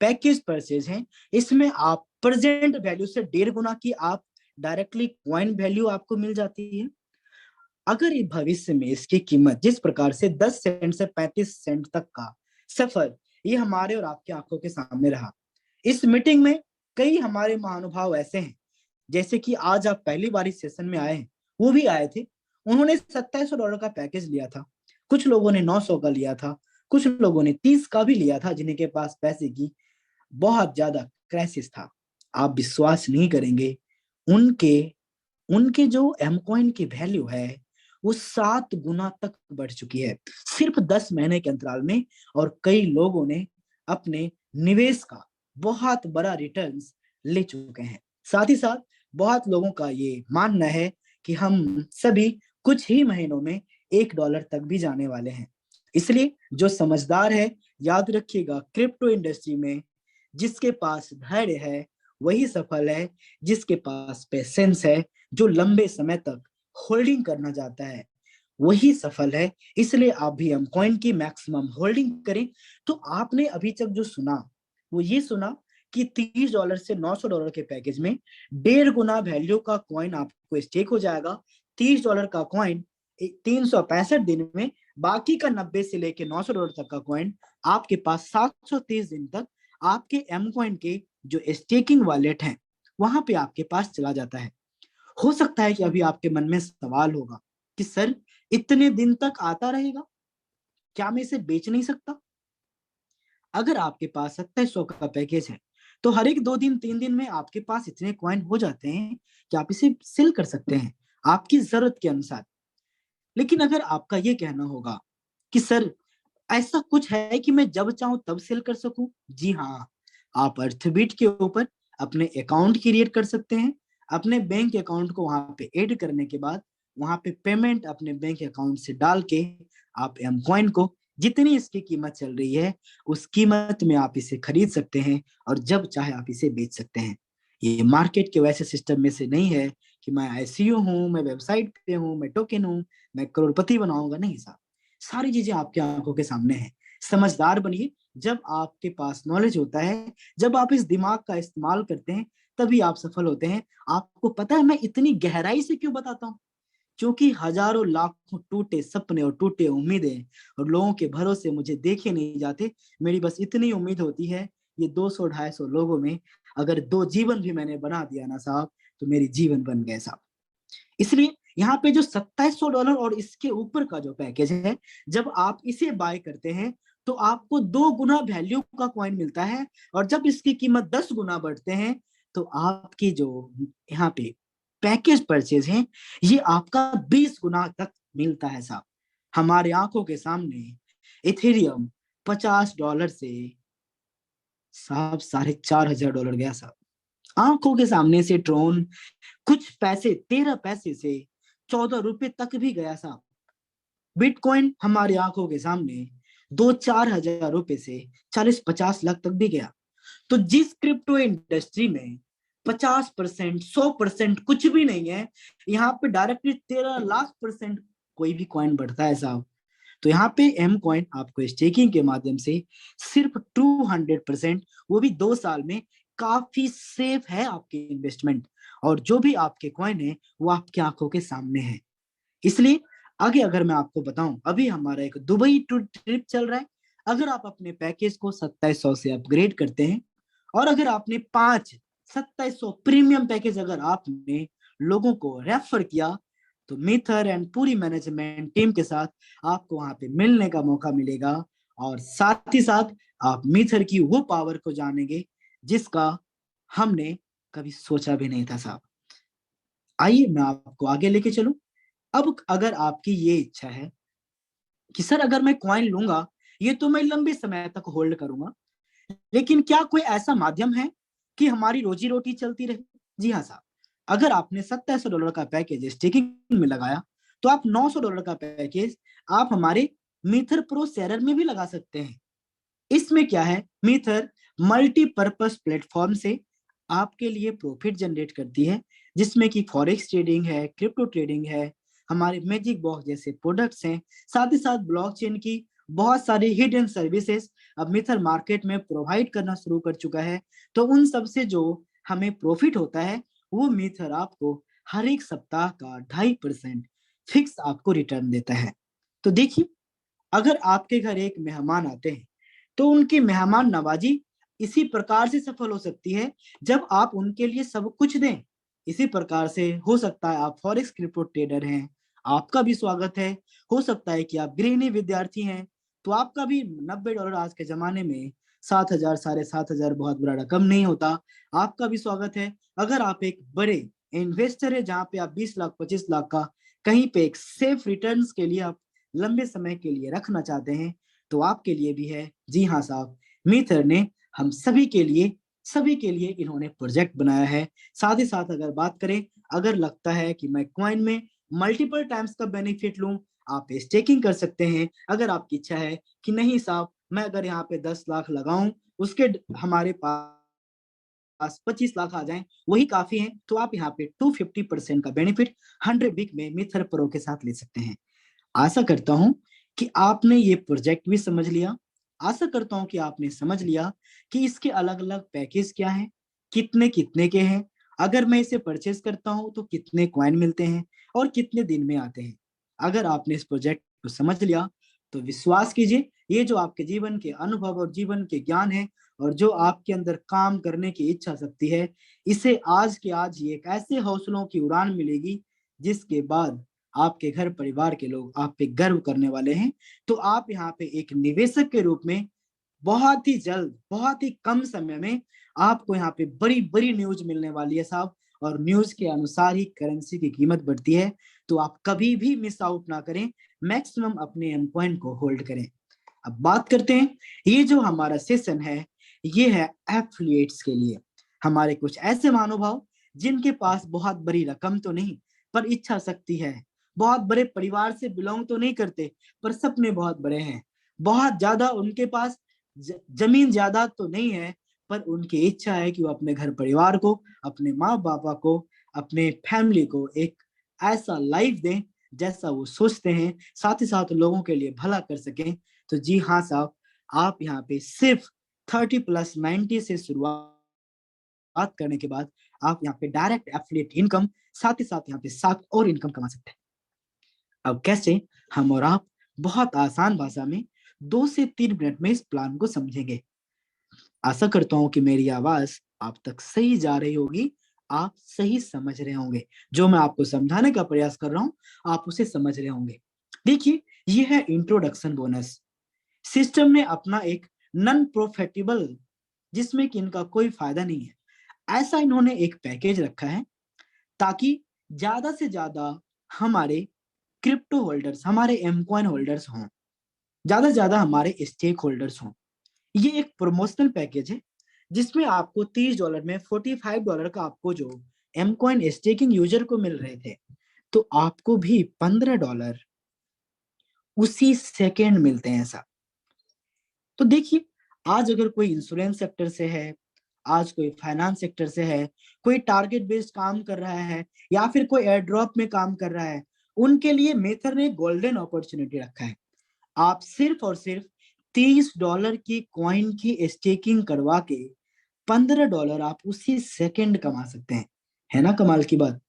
पैकेज परचेज है, इसमें आप प्रेजेंट वैल्यू से 1.5 गुना की आप डायरेक्टली कॉइन वैल्यू आपको मिल जाती है। अगर ये भविष्य में इसकी कीमत जिस प्रकार से 10 सेंट से 35 सेंट तक का सफर ये हमारे और आपके आंखों के सामने रहा। इस मीटिंग में कई हमारे महानुभाव ऐसे हैं, जैसे कि आज आप पहली बार इस सेशन में आए हैं, वो भी आए थे। उन्होंने $2700 का पैकेज लिया था, कुछ लोगों ने 900 का लिया था, कुछ लोगों ने 30 का भी लिया था, जिनके पास पैसे की बहुत ज्यादा क्राइसिस था। आप विश्वास नहीं करेंगे, उनके उनके जो एम कॉइन की वैल्यू है वो 7 गुना तक बढ़ चुकी है सिर्फ 10 महीने के अंतराल में। और कई लोगों ने अपने निवेश का बहुत बड़ा रिटर्न्स ले चुके हैं। साथ ही साथ बहुत लोगों का ये मानना है कि हम सभी कुछ ही महीनों में $1 तक भी जाने वाले हैं। इसलिए जो समझदार है, याद रखिएगा, क्रिप्टो इंडस्ट्री में जिसके पास धैर्य है वही सफल है, जिसके पास पेशेंस है, जो लंबे समय तक होल्डिंग करना चाहता है वही सफल है। इसलिए आप भी एम कॉइन की मैक्सिमम होल्डिंग करें। तो आपने अभी तक जो सुना वो ये सुना कि $30 से $900 के पैकेज में 1.5 गुना वैल्यू का कॉइन आपको स्टेक हो जाएगा। $30 का कॉइन 365 दिन में, बाकी का 90 से लेके $900 तक का कॉइन आपके पास 730 दिन तक आपके एम कॉइन के जो स्टेकिंग वॉलेट है वहां पे आपके पास चला जाता है। हो सकता है कि अभी आपके मन में सवाल होगा कि सर इतने दिन तक आता रहेगा, क्या मैं इसे बेच नहीं सकता? अगर आपके पास 2700 का पैकेज है तो हर एक 2 दिन 3 दिन में आपके पास इतने कॉइन हो जाते हैं कि आप इसे सेल कर सकते हैं आपकी जरूरत के अनुसार। लेकिन अगर आपका ये कहना होगा कि सर ऐसा कुछ है कि मैं जब चाहूं तब सेल कर सकूं, जी हाँ, आप अर्थबीट के ऊपर अपने अकाउंट क्रिएट कर सकते हैं। अपने बैंक अकाउंट को वहां पे ऐड करने के बाद वहां पे पेमेंट अपने बैंक अकाउंट से डाल के आप एम कॉइन को जितनी इसकी कीमत चल रही है उस कीमत में आप इसे खरीद सकते हैं और जब चाहे आप इसे बेच सकते हैं। ये मार्केट के वैसे सिस्टम में से नहीं है कि मैं आईसीयू हूँ, मैं वेबसाइट पे हूँ, मैं टोकन हूँ, मैं करोड़पति बनाऊंगा, नहीं साहब। सारी चीजें आपकी आंखों के सामने हैं। समझदार बनिए। जब आपके पास नॉलेज होता है, जब आप इस दिमाग का इस्तेमाल करते हैं, तभी आप सफल होते हैं। आपको पता है मैं इतनी गहराई से क्यों बताता हूँ? क्योंकि हजारों लाखों टूटे सपने और टूटे उम्मीदें और लोगों के भरोसे मुझे देखे नहीं जाते। मेरी बस इतनी उम्मीद होती है, ये 200-250 लोगों में अगर 2 जीवन भी मैंने बना दिया ना साहब, तो मेरी जीवन बन गए साहब। इसलिए यहाँ पे जो $2700 और इसके ऊपर का जो पैकेज है, जब आप इसे बाय करते हैं तो आपको 2 गुना वैल्यू का कॉइन मिलता है। और जब इसकी कीमत 10 गुना बढ़ते हैं तो आपकी जो यहाँ पे पैकेज परचेज है ये आपका 20 गुना तक मिलता है साहब। हमारे आंखों के सामने इथेरियम $50 से साहब $4500 गया साहब। आंखों के सामने से ट्रोन कुछ पैसे 13 पैसे से ₹14 तक भी गया साहब। बिटकॉइन हमारी आंखों के सामने 2-4 हजार रुपए से 40-50 लाख तक भी गया। तो जिस क्रिप्टो इंडस्ट्री में 50%, 100% कुछ भी नहीं है, यहाँ पे डायरेक्टली 13 लाख % कोई भी कॉइन बढ़ता है साहब। तो यहाँ पे एम कॉइन आपको स्टेकिंग के माध्यम से सिर्फ 200%, वो भी 2 साल में, काफी सेफ है आपकी इन्वेस्टमेंट। और जो भी आपके कॉइन है वो आपकी आंखों के सामने है। इसलिए आगे अगर मैं आपको बताऊं, अभी हमारा एक दुबई ट्रिप चल रहा है। अगर आप अपने पैकेज को 2700 से अपग्रेड करते हैं और अगर आपने 5 2700 प्रीमियम पैकेज अगर आपने लोगों को रेफर किया तो मिथर एंड पूरी मैनेजमेंट टीम के साथ आपको वहां पे मिलने का मौका मिलेगा। और साथ ही साथ आप मिथर की वो पावर को जानेंगे जिसका हमने कभी सोचा भी नहीं था साहब। आइए मैं आपको आगे लेके चलूं। अब अगर आपकी ये इच्छा है कि सर अगर मैं कॉइन लूंगा ये तो मैं लंबे समय तक होल्ड करूंगा, लेकिन क्या कोई ऐसा माध्यम है कि हमारी रोजी रोटी चलती रहे? जी हाँ साहब, अगर आपने $2700 का पैकेज स्टेकिंग में लगाया तो आप $900 का पैकेज आप हमारे मीथर प्रो शेयर में भी लगा सकते हैं। इसमें क्या है, मीथर मल्टीपर्पस प्लेटफॉर्म से आपके लिए प्रॉफिट जनरेट करती है, जिसमें कि फॉरेक्स ट्रेडिंग है, क्रिप्टो ट्रेडिंग है, हमारे मैजिक बॉक्स जैसे प्रोडक्ट्स हैं, साथ ही साथ ब्लॉकचेन की बहुत सारी हिडन सर्विसेज अब मिथर मार्केट में प्रोवाइड करना शुरू कर चुका है। तो उन सब से जो हमें प्रॉफिट होता है वो मिथर आपको हर एक सप्ताह का 2.5% फिक्स आपको रिटर्न देता है। तो देखिए, अगर आपके घर एक मेहमान आते हैं तो उनकी मेहमान नवाजी इसी प्रकार से सफल हो सकती है जब आप उनके लिए सब कुछ दें। इसी प्रकार से हो सकता है आप फॉरेक्स क्रिप्टो ट्रेडर हैं, आपका भी स्वागत है। हो सकता है कि आप गृहिणी विद्यार्थी हैं, तो आपका भी $90 आज के जमाने में 7,000 7,500 बहुत बड़ा रकम नहीं होता, आपका भी स्वागत है। अगर आप एक बड़े इन्वेस्टर है जहां पे आप 20 लाख 25 लाख का कहीं पे एक सेफ रिटर्न्स के लिए आप लंबे समय के लिए रखना चाहते हैं, तो आपके लिए भी है। जी हाँ साहब, मीथर ने हम सभी के लिए इन्होंने प्रोजेक्ट बनाया है। साथ ही साथ अगर बात करें, अगर लगता है कि मैं कॉइन में मल्टीपल टाइम्स का बेनिफिट लूं, आप स्टेकिंग कर सकते हैं। अगर आपकी इच्छा है कि नहीं साहब, मैं अगर यहाँ पे 10 लाख लगाऊं, उसके हमारे पास 25 लाख आ जाएं, वही काफी है, तो आप यहाँ पे 250% का बेनिफिट 100 वीक में मिथर प्रो के साथ ले सकते हैं। आशा करता हूं कि आपने ये प्रोजेक्ट भी समझ लिया। आशा करता हूं कि आपने समझ लिया कि इसके अलग अलग पैकेज क्या हैं, कितने कितने के हैं, अगर मैं इसे परचेज करता हूं तो कितने कॉइन मिलते हैं और कितने दिन में आते हैं। अगर आपने इस प्रोजेक्ट को समझ लिया तो विश्वास कीजिए, ये जो आपके जीवन के अनुभव और जीवन के ज्ञान है और जो आपके अंदर काम करने की इच्छा शक्ति है, इसे आज के आज ये एक ऐसे हौसलों की उड़ान मिलेगी जिसके बाद आपके घर परिवार के लोग आप पे गर्व करने वाले हैं। तो आप यहाँ पे एक निवेशक के रूप में बहुत ही जल्द, बहुत ही कम समय में आपको यहाँ पे बड़ी बड़ी न्यूज मिलने वाली है साहब। और न्यूज के अनुसार ही करेंसी की कीमत बढ़ती है, तो आप कभी भी मिस आउट ना करें, मैक्सिमम अपने एम कॉइन को होल्ड करें। अब बात करते हैं, ये जो हमारा सेशन है ये है एफिलिएट्स के लिए। हमारे कुछ ऐसे महानुभाव जिनके पास बहुत बड़ी रकम तो नहीं पर इच्छा शक्ति है, बहुत बड़े परिवार से बिलोंग तो नहीं करते पर सपने बहुत बड़े हैं, बहुत ज्यादा उनके पास जमीन जायदाद तो नहीं है पर उनकी इच्छा है कि वो अपने घर परिवार को, अपने माँ बापा को, अपने फैमिली को एक ऐसा लाइफ दें जैसा वो सोचते हैं, साथ ही साथ लोगों के लिए भला कर सकें। तो जी हाँ साहब, आप यहाँ पे सिर्फ 30+90 से शुरुआत करने के बाद आप यहाँ पे डायरेक्ट एफिलिएट इनकम, साथ ही साथ यहाँ पे 7 और इनकम कमा सकते हैं। अब कैसे, हम और आप बहुत आसान भाषा में 2 से 3 मिनट में इस प्लान को समझेंगे। आशा करता हूं कि मेरी आवाज आप तक सही जा रही होगी, आप सही समझ रहे होंगे, जो मैं आपको समझाने का प्रयास कर रहा हूं आप उसे समझ रहे होंगे। देखिए, ये है इंट्रोडक्शन बोनस। सिस्टम ने अपना एक नॉन प्रॉफिटेबल, जिसमें कि इनका कोई फायदा नहीं है, ऐसा इन्होंने एक पैकेज रखा है ताकि ज्यादा से ज्यादा हमारे क्रिप्टो होल्डर्स, हमारे एम कॉइन होल्डर्स हों, ज्यादा से ज्यादा हमारे स्टेक होल्डर्स हों। ये एक प्रमोशनल पैकेज है जिसमें आपको $30 में $45 का आपको जो एम कॉइन स्टेकिंग यूजर को मिल रहे थे, तो आपको भी $15 उसी सेकेंड मिलते हैं ऐसा। तो देखिए, आज अगर कोई इंश्योरेंस सेक्टर से है, आज कोई फाइनेंस सेक्टर से है, कोई टारगेट बेस्ड काम कर रहा है या फिर कोई एयर ड्रॉप में काम कर रहा है, उनके लिए मेथर ने गोल्डन अपॉर्चुनिटी रखा है। आप सिर्फ और सिर्फ $30 की कॉइन की स्टेकिंग करवा के $15 आप उसी सेकंड कमा सकते हैं। है ना कमाल की बात?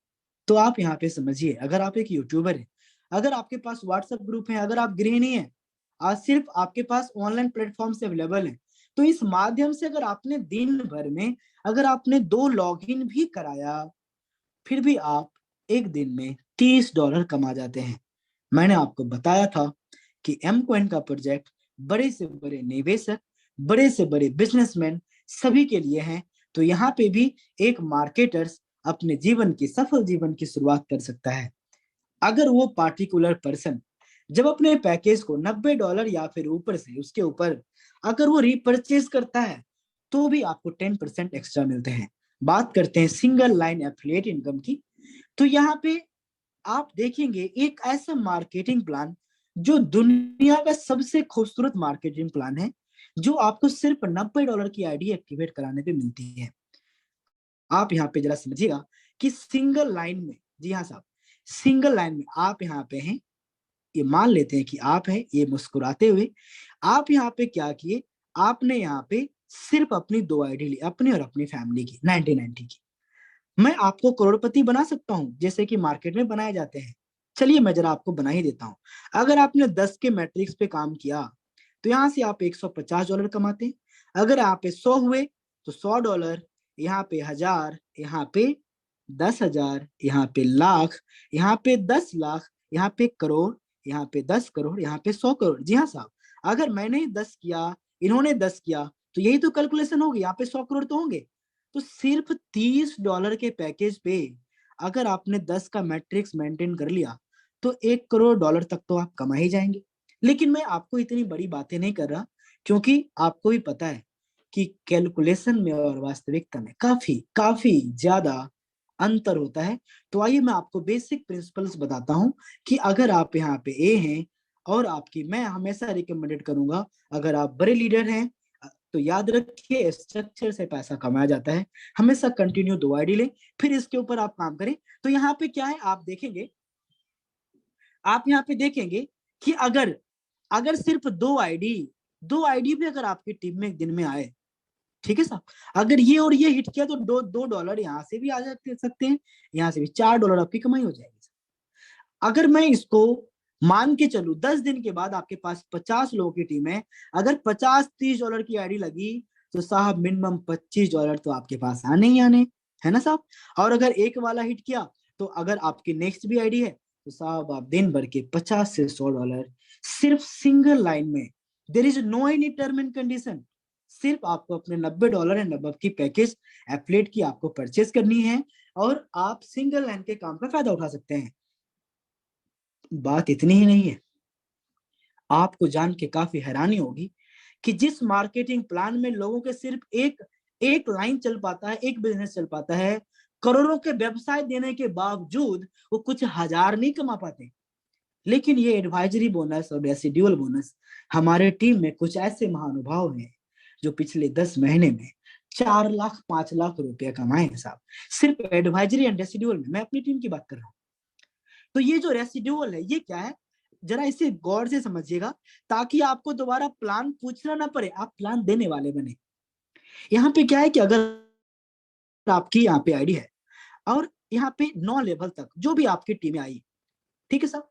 तो आप यहाँ पे समझिए, अगर आप एक यूट्यूबर है, अगर आपके पास व्हाट्सएप ग्रुप है, अगर आप गृहिणी है, आज सिर्फ आपके पास ऑनलाइन प्लेटफॉर्म से अवेलेबल है, तो इस माध्यम से अगर आपने दिन भर में अगर आपने 2 लॉगिन भी कराया, फिर भी आप एक दिन में $30 कमा जाते हैं। मैंने आपको बताया था कि एम कॉइन का प्रोजेक्ट बड़े से बड़े निवेशक, बड़े से बड़े बिजनेसमैन सभी के लिए है। तो यहाँ पे भी एक मार्केटर्स अपने जीवन की, सफल जीवन की शुरुआत कर सकता है अगर वो पार्टिकुलर पर्सन जब अपने पैकेज को $90 या फिर ऊपर से उसके ऊपर अगर वो रिपर्चेज करता है, तो भी आपको 10% एक्स्ट्रा मिलते हैं। बात करते हैं सिंगल लाइन एफिलिएट इनकम की, तो यहाँ पे आप देखेंगे एक ऐसा मार्केटिंग प्लान जो दुनिया का सबसे खूबसूरत मार्केटिंग प्लान है, जो आपको सिर्फ $90 की आईडी एक्टिवेट कराने पे मिलती है। आप यहाँ पे जरा समझिएगा कि सिंगल लाइन में, जी हाँ साहब, सिंगल लाइन में आप यहाँ पे हैं, ये मान लेते हैं कि आप हैं, ये मुस्कुराते हुए आप यहाँ पे क्या किए, आपने यहाँ पे सिर्फ अपनी दो आईडी ली, अपनी और अपनी फैमिली की 1990 की। मैं आपको करोड़पति बना सकता हूँ जैसे कि मार्केट में बनाए जाते हैं। चलिए मैं जरा आपको बना ही देता हूँ। अगर आपने 10 के मैट्रिक्स पे काम किया तो यहाँ से आप $150 कमाते हैं। अगर यहाँ पे 100 हुए तो $100, यहाँ पे 1000, यहाँ पे 10,000, यहाँ पे लाख, यहाँ पे 10 लाख, यहाँ पे करोड़, यहाँ पे 10 करोड़, यहाँ पे 100 करोड़। जी हाँ साहब, अगर मैंने 10 किया, इन्होंने 10 किया, तो यही तो कैलकुलेशन होगी, यहाँ पे 100 करोड़ तो होंगे। तो सिर्फ $30 के पैकेज पे अगर आपने 10 का मैट्रिक्स मेंटेन कर लिया तो $1 करोड़ तक तो आप कमा ही जाएंगे। लेकिन मैं आपको इतनी बड़ी बातें नहीं कर रहा, क्योंकि आपको भी पता है कि कैलकुलेशन में और वास्तविकता में काफी काफी ज्यादा अंतर होता है। तो आइए मैं आपको बेसिक प्रिंसिपल्स बताता हूं कि अगर आप यहाँ पे ए हैं और आपकी, मैं हमेशा रिकमेंडेड करूंगा, अगर आप बड़े लीडर हैं तो याद रखिए स्ट्रक्चर से पैसा कमाया जाता है। हमेशा कंटिन्यू दो आईडी लें, फिर इसके ऊपर आप काम करें। तो यहाँ पे क्या है, आप देखेंगे, आप यहाँ पे देखेंगे कि अगर अगर सिर्फ दो आईडी भी अगर आपकी टीम में एक दिन में आए, ठीक है साहब, अगर ये और ये हिट किया तो $2 यहाँ से भी आ सकते हैं, यहाँ से भी $4 आपकी कमाई हो जाएगी। अगर मैं इसको मान के चलू 10 दिन के बाद आपके पास 50 लोगों की टीम है, अगर 50-30 डॉलर की आईडी लगी तो साहब मिनिमम $25 तो आपके पास आने ही आने, है ना साहब। और अगर एक वाला हिट किया तो अगर आपकी नेक्स्ट भी आईडी है तो साहब आप दिन भर के 50 से 100 डॉलर सिर्फ सिंगल लाइन में, there is no any term and condition, सिर्फ आपको अपने $90 एंड अबव की पैकेज एफिलिएट की आपको परचेस करनी है और आप सिंगल लाइन के काम का फायदा उठा सकते हैं। बात इतनी ही नहीं है, आपको जान के काफी हैरानी होगी कि जिस मार्केटिंग प्लान में लोगों के सिर्फ एक एक लाइन चल पाता है, एक बिजनेस चल पाता है, करोड़ों के व्यवसाय देने के बावजूद वो कुछ हजार नहीं कमा पाते। लेकिन ये एडवाइजरी बोनस और रेसिड्यूअल बोनस, हमारे टीम में कुछ ऐसे महानुभाव हैं जो पिछले 10 महीने में 4 लाख 5 लाख रुपया कमाए हैं साहब, सिर्फ एडवाइजरी एंड रेसिड्यूअल में। मैं अपनी टीम की बात कर रहा हूँ। तो ये जो रेसिड्यूअल है ये क्या है, जरा इसे गौर से समझिएगा ताकि आपको दोबारा प्लान पूछना ना पड़े, आप प्लान देने वाले बने। यहाँ पे क्या है कि अगर आपकी यहाँ पे आईडी है और यहाँ पे 9 लेवल तक जो भी आपकी टीमें आई, ठीक है साहब,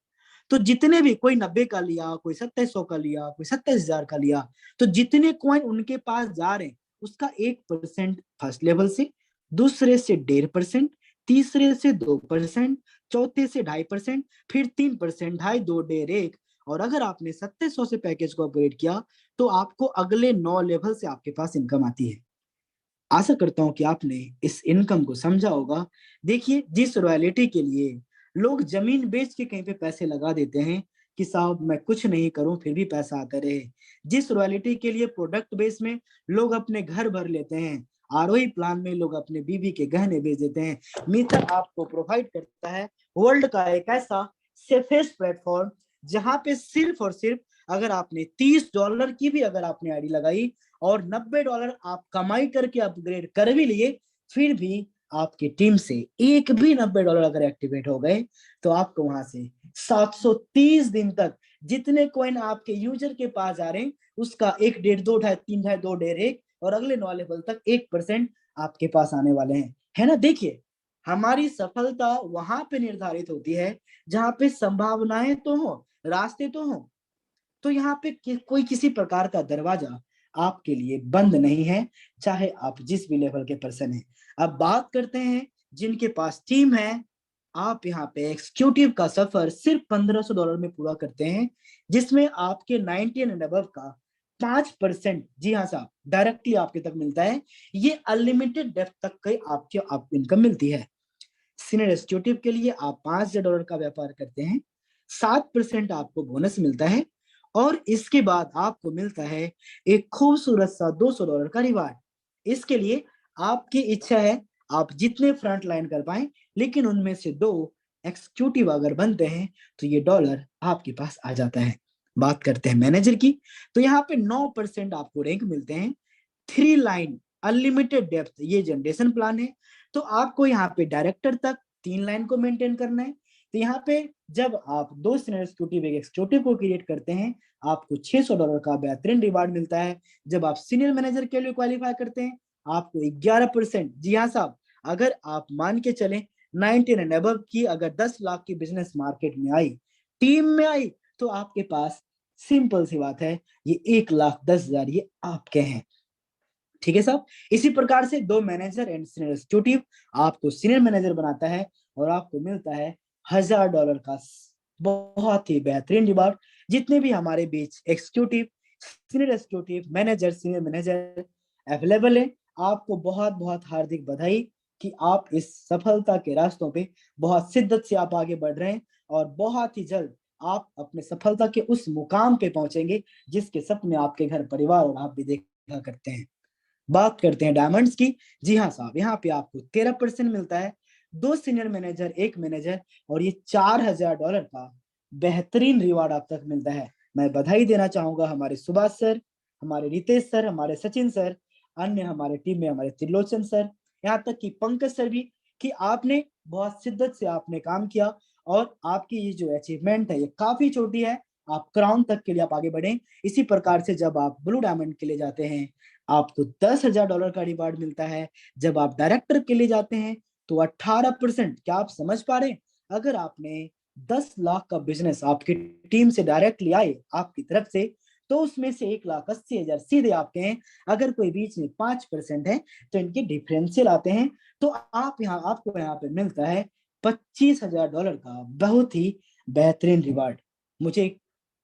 तो जितने भी, कोई 90 का लिया, कोई 2700 का लिया, कोई 27,000 का लिया, तो जितने कॉइन उनके पास जा रहे हैं उसका 1% फर्स्ट लेवल से, दूसरे से 1.5%, तीसरे से 2%, चौथे से 2.5%, फिर 3%, ढाई, दो, 1.5, और अगर आपने 2700 से पैकेज को अपग्रेड किया तो आपको अगले 9 लेवल से आपके पास इनकम आती है। आशा करता हूं कि आपने इस इनकम को समझा होगा। देखिए, जिस रॉयल्टी के लिए लोग जमीन बेच के कहीं पे पैसे लगा देते हैं कि साहब मैं कुछ नहीं करूं फिर भी पैसा आता रहे, जिस रॉयल्टी के लिए प्रोडक्ट बेस में लोग अपने घर भर लेते हैं, आरओई प्लान में लोग अपने बीवी के गहने बेच देते हैं, मीटर आपको प्रोवाइड करता है वर्ल्ड का एक ऐसा सेफेस्ट प्लेटफॉर्म जहां पे सिर्फ और सिर्फ अगर आपने $30 की भी अगर आपने आईडी लगाई और $90 आप कमाई करके अपग्रेड कर भी लिए, फिर भी आपकी टीम से एक भी $90 अगर एक्टिवेट हो गए तो आपको वहां से 730 दिन तक जितने कॉइन आपके यूजर के पास जा रहे हैं उसका 1, 1.5, 2, 2.5, 3, 2.5, 2, 1.5 और अगले 9 लेवल तक 1% आपके पास आने वाले हैं, है ना। देखिए, हमारी सफलता वहां पे निर्धारित होती है जहां पे संभावनाएं तो हो, रास्ते तो हो। तो यहाँ पे कोई किसी प्रकार का दरवाजा आपके लिए बंद नहीं है, चाहे आप जिस भी लेवल के पर्सन हैं। अब बात करते हैं जिनके पास टीम है। आप यहाँ पे एक्सिक्यूटिव का सफर सिर्फ $1,500 में पूरा करते हैं, जिसमें आपके 90 एंड अबव का 5%, जी हाँ साहब, डायरेक्टली आपके तक मिलता है। ये अनलिमिटेड डेप्थ तक की आपको इनकम मिलती है। सीनियर एक्सिक्यूटिव के लिए आप $5,000 का व्यापार करते हैं, 7% आपको बोनस मिलता है और इसके बाद आपको मिलता है एक खूबसूरत सा $200 का रिवार्ड। इसके लिए आपकी इच्छा है आप जितने फ्रंट लाइन कर पाए, लेकिन उनमें से 2 एक्सिक्यूटिव अगर बनते हैं तो ये डॉलर आपके पास आ जाता है। बात करते हैं मैनेजर की, तो यहाँ पे 9% आपको रैंक मिलते हैं। 3 लाइन अनलिमिटेड डेप्थ ये जनरेशन प्लान है। तो आपको यहाँ पे डायरेक्टर तक 3 लाइन को मेंटेन करना है, तो यहाँ पे जब आप दो सीनियर एग्जीक्यूटिव एक एग्जीक्यूटिव को क्रिएट करते हैं, आपको $600 का बेहतरीन रिवार्ड मिलता है। जब आप सीनियर मैनेजर के लिए क्वालिफाई करते हैं, आपको 11%, जी हाँ साहब, अगर आप मान के चलें 19 एंड अबव की अगर 10 लाख की बिजनेस मार्केट में आई, टीम में आई, तो आपके पास सिंपल सी बात है, ये 1,10,000 ये आपके हैं। ठीक है साहब। इसी प्रकार से दो मैनेजर एंड सीनियर एग्जीक्यूटिव आपको सीनियर मैनेजर बनाता है और आपको मिलता है $1,000 का बहुत ही बेहतरीन रिवार्ड। जितने भी हमारे बीच executive, senior executive, manager, senior manager available है, आपको बहुत बहुत हार्दिक बधाई कि आप इस सफलता के रास्तों पे बहुत शिद्दत से आप आगे बढ़ रहे हैं और बहुत ही जल्द आप अपने सफलता के उस मुकाम पे पहुंचेंगे जिसके सपने आपके घर परिवार और आप भी देखा करते हैं। बात करते हैं डायमंड्स की। जी हाँ साहब, यहाँ पे आपको 13% मिलता है, दो सीनियर मैनेजर, एक मैनेजर, और ये $4,000 का बेहतरीन रिवार्ड आप तक मिलता है। मैं बधाई देना चाहूंगा हमारे सुभाष सर, हमारे रितेश सर, हमारे सचिन सर, अन्य हमारे टीम में हमारे त्रिलोचन सर, यहाँ तक कि पंकज सर भी, कि आपने बहुत शिद्दत से आपने काम किया और आपकी ये जो अचीवमेंट है ये काफी छोटी है, आप क्राउन तक के लिए आप आगे बढ़े। इसी प्रकार से जब आप ब्लू डायमंड के लिए जाते हैं, आपको $10,000 का रिवार्ड मिलता है। जब आप डायरेक्टर के लिए जाते हैं तो 18%, क्या आप समझ पा रहे हैं? अगर आपने 10 लाख का बिजनेस आपकी टीम से डायरेक्टली आए आपकी तरफ से, तो उसमें से 1,80,000 सीधे आपके हैं। अगर कोई बीच में 5% है तो इनके डिफरेंशियल आते हैं, तो आपको यहाँ पे मिलता है $25,000 का बहुत ही बेहतरीन रिवार्ड। मुझे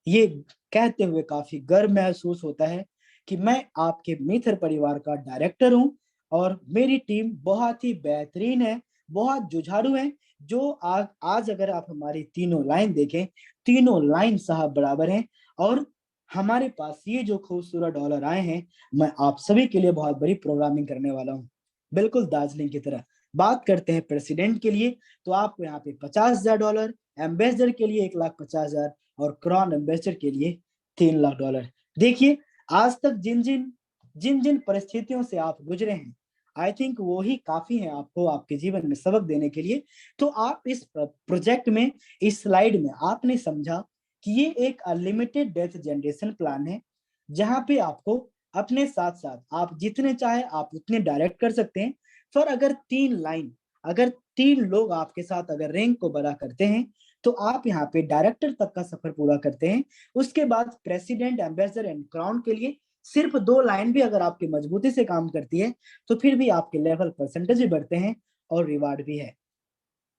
ये कहते हुए काफी गर्व महसूस होता है कि मैं आपके मित्र परिवार का डायरेक्टर हूं और मेरी टीम बहुत ही बेहतरीन है, बहुत जुझारू है। जो आज अगर आप हमारी तीनों लाइन देखें, तीनों लाइन साहब बराबर हैं और हमारे पास ये जो खूबसूरत डॉलर आए हैं, मैं आप सभी के लिए बहुत बड़ी प्रोग्रामिंग करने वाला हूँ, बिल्कुल दार्जिलिंग की तरह। बात करते हैं प्रेसिडेंट के लिए, तो आपको यहाँ पे $50,000, एम्बेसडर के लिए 1,50,000 और क्रॉन एम्बेसडर के लिए $3 लाख। देखिए, आज तक जिन जिन जिन जिन परिस्थितियों से आप गुजरे हैं, आई थिंक वो ही काफी है आपको आपके जीवन में सबक देने के लिए। तो आप इस प्रोजेक्ट में, इस स्लाइड में आपने समझा कि ये एक अनलिमिटेड डेथ जनरेशन प्लान है, जहां पे आपको अपने साथ साथ आप जितने चाहे आप उतने डायरेक्ट कर सकते हैं। पर अगर तीन लोग आपके साथ अगर रैंक को बड़ा करते हैं, तो आप यहाँ पे डायरेक्टर तक का सफर पूरा करते हैं। उसके बाद प्रेसिडेंट, एम्बेसडर एंड क्राउन के लिए सिर्फ 2 लाइन भी अगर आपकी मजबूती से काम करती है, तो फिर भी आपके लेवल परसेंटेज भी बढ़ते हैं और रिवार्ड भी है।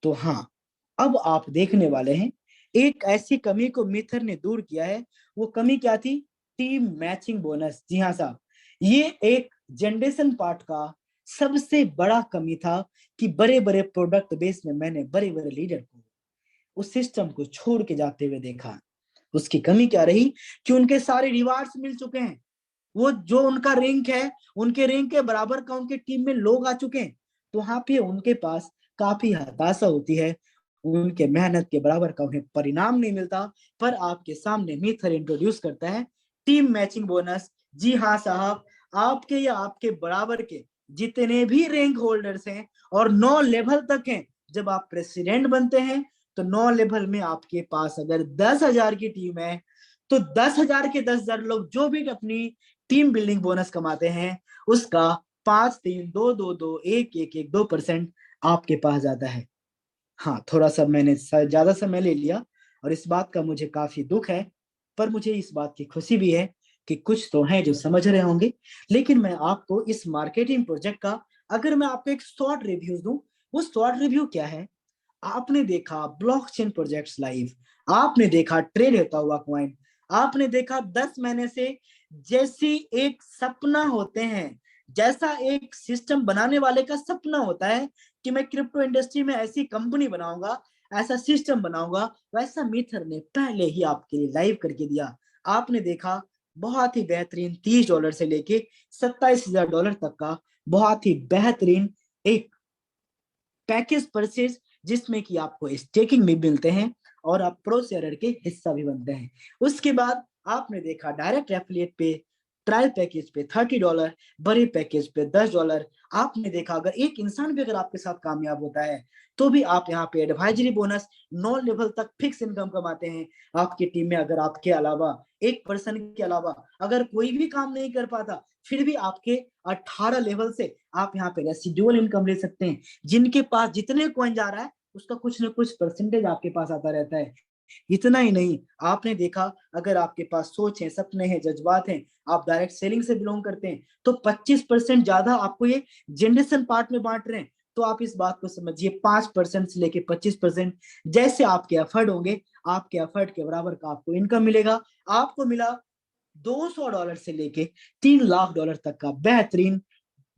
तो हाँ, अब आप देखने वाले हैं एक ऐसी कमी को मिथर ने दूर किया है। वो कमी क्या थी? Team matching bonus. जी हाँ साहब, ये एक जनरेशन पार्ट का सबसे बड़ा कमी था कि बड़े बड़े प्रोडक्ट बेस में मैंने बड़े बड़े लीडर को उस सिस्टम को छोड़ के जाते हुए देखा। उसकी कमी क्या रही कि उनके सारे रिवार्ड्स मिल चुके हैं, वो जो उनका रैंक है, उनके रैंक के बराबर का उनके टीम में लोग आ चुके हैं, तो वहां पे उनके पास काफी हताशा होती है, उनके मेहनत के बराबर का उन्हें परिणाम नहीं मिलता। पर आपके सामने मिथर इंट्रोड्यूस करता है टीम मैचिंग बोनस। जी हाँ साहब, आपके या आपके बराबर के जितने भी रैंक होल्डर्स हैं और 9 लेवल तक हैं, जब आप प्रेसिडेंट बनते हैं तो 9 लेवल में आपके पास अगर 10,000 की टीम है, तो 10,000 के 10,000 लोग जो भी अपनी टीम बिल्डिंग बोनस कमाते हैं, उसका 5, 3, 2, 2, 2, 1, 1, 1, 2% आपके पास आता है। हाँ, थोड़ा सा मैंने ज्यादा समय ले लिया और इस बात का मुझे काफी दुख है, पर मुझे इस बात की खुशी भी है कि कुछ तो हैं जो समझ रहे होंगे। लेकिन मैं आपको इस मार्केटिंग प्रोजेक्ट का, अगर मैं आपको एक शॉर्ट रिव्यू दूं, वो शॉर्ट रिव्यू क्या है? आपने देखा ब्लॉकचेन प्रोजेक्ट्स लाइव, आपने देखा ट्रेड होता हुआ कॉइन, आपने देखा 10 महीने से जैसी एक सपना होते हैं, जैसा एक सिस्टम बनाने वाले का सपना होता है कि मैं क्रिप्टो इंडस्ट्री में ऐसी कंपनी बनाऊंगा, ऐसा सिस्टम बनाऊंगा, वैसा मिथर ने पहले ही आपके लिए लाइव करके दिया। आपने देखा बहुत ही बेहतरीन $30 से लेके $27,000 तक का बहुत ही बेहतरीन एक पैकेज परचेज, जिसमें कि आपको स्टेकिंग भी मिलते हैं और आप प्रो शेयर के हिस्सा भी बनते हैं। उसके बाद आपने देखा डायरेक्ट एफिलिएट पे ट्रायल पैकेज पे $30, बड़े पैकेज पे $10। आपने देखा अगर एक इंसान भी अगर आपके साथ कामयाब होता है तो भी आप यहाँ पे एडवाइजरी बोनस 9 लेवल तक फिक्स इनकम कमाते हैं। आपकी टीम में अगर आपके अलावा एक पर्सन के अलावा अगर कोई भी काम नहीं कर पाता, फिर भी आपके 18 लेवल से आप यहाँ पे रेसिडुअल इनकम ले सकते हैं। जिनके पास जितने कॉइन जा रहा है उसका कुछ ना कुछ परसेंटेज आपके पास आता रहता है। इतना ही नहीं, आपने देखा अगर आपके पास सोच है, सपने हैं, जज्बात हैं, आप डायरेक्ट सेलिंग से बिलोंग करते हैं, तो 25% ज्यादा आपको ये जनरेशन पार्ट में बांट रहे हैं। तो आप इस बात को समझिए, 5% से लेके 25% जैसे आपके एफर्ट होंगे, आपके एफर्ट के बराबर का आपको इनकम मिलेगा। आपको मिला $200 से लेके $3 लाख तक का बेहतरीन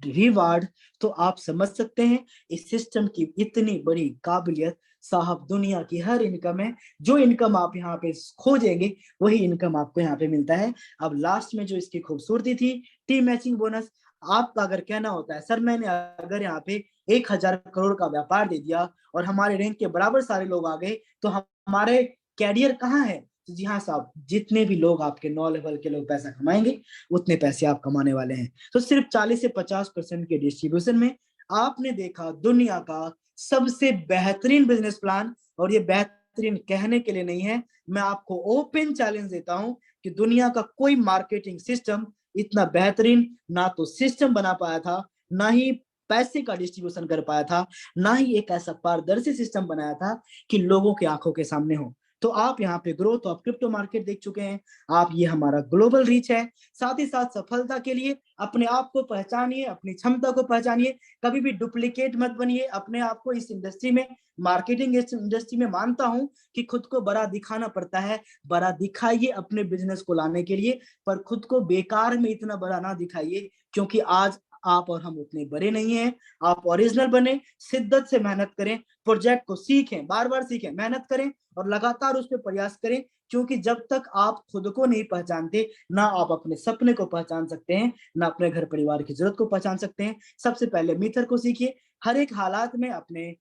रिवार्ड। तो आप समझ सकते हैं इस सिस्टम की इतनी बड़ी काबिलियत। साहब दुनिया की हर इनकम है, जो इनकम आप यहाँ पे खोजेंगे वही इनकम आपको यहाँ पे मिलता है। अब लास्ट में जो इसकी खूबसूरती थी, टीम मैचिंग बोनस। आपका अगर कहना होता है सर मैंने अगर यहाँ पे 1,000 करोड़ का व्यापार दे दिया और हमारे रैंक के बराबर सारे लोग आ गए तो हमारे कैरियर कहाँ है? तो जी हाँ साहब, जितने भी लोग आपके 9 लेवल के लोग पैसा कमाएंगे उतने पैसे आप कमाने वाले हैं। तो सिर्फ 40 से 50% के डिस्ट्रीब्यूशन में आपने देखा दुनिया का सबसे बेहतरीन बिजनेस प्लान। और ये बेहतरीन कहने के लिए नहीं है, मैं आपको ओपन चैलेंज देता हूं कि दुनिया का कोई मार्केटिंग सिस्टम इतना बेहतरीन ना तो सिस्टम बना पाया था, ना ही पैसे का डिस्ट्रीब्यूशन कर पाया था, ना ही एक ऐसा पारदर्शी सिस्टम बनाया था कि लोगों की आंखों के सामने हो। तो आप यहाँ पे ग्रोथ ऑफ क्रिप्टो मार्केट देख चुके हैं, आप ये हमारा ग्लोबल रीच है। साथ ही साथ सफलता के लिए अपने आप को पहचानिए, अपनी क्षमता को पहचानिए, कभी भी डुप्लीकेट मत बनिए अपने आप को इस इंडस्ट्री में। मार्केटिंग इंडस्ट्री में मानता हूं कि खुद को बड़ा दिखाना पड़ता है, बड़ा दिखाइए अपने बिजनेस को लाने के लिए, पर खुद को बेकार में इतना बड़ा ना दिखाइए, क्योंकि आज आप और हम उतने बड़े नहीं हैं। आप ओरिजिनल बने, शिद्दत से मेहनत करें, प्रोजेक्ट को सीखें, बार बार सीखें, मेहनत करें और लगातार उस पर प्रयास करें। क्योंकि जब तक आप खुद को नहीं पहचानते, ना आप अपने सपने को पहचान सकते हैं, ना अपने घर परिवार की जरूरत को पहचान सकते हैं। सबसे पहले मिथर को सीखिए, हर एक हालात में अपने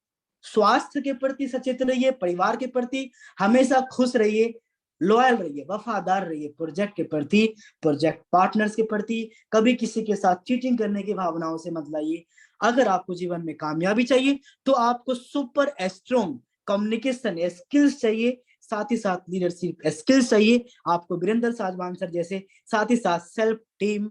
स्वास्थ्य के प्रति सचेत रहिए, परिवार के प्रति हमेशा खुश रहिए, लॉयल रहिए, वफादार रहिए प्रोजेक्ट के प्रति, प्रोजेक्ट पार्टनर्स के प्रति। कभी किसी के साथ चीटिंग करने की भावनाओं से मत लाइए। अगर आपको जीवन में कामयाबी चाहिए तो आपको सुपर स्ट्रॉन्ग कम्युनिकेशन स्किल्स चाहिए, साथ ही साथ लीडरशिप स्किल्स चाहिए आपको, वीरेंद्र साजवान सर जैसे। साथ ही साथ सेल्फ टीम,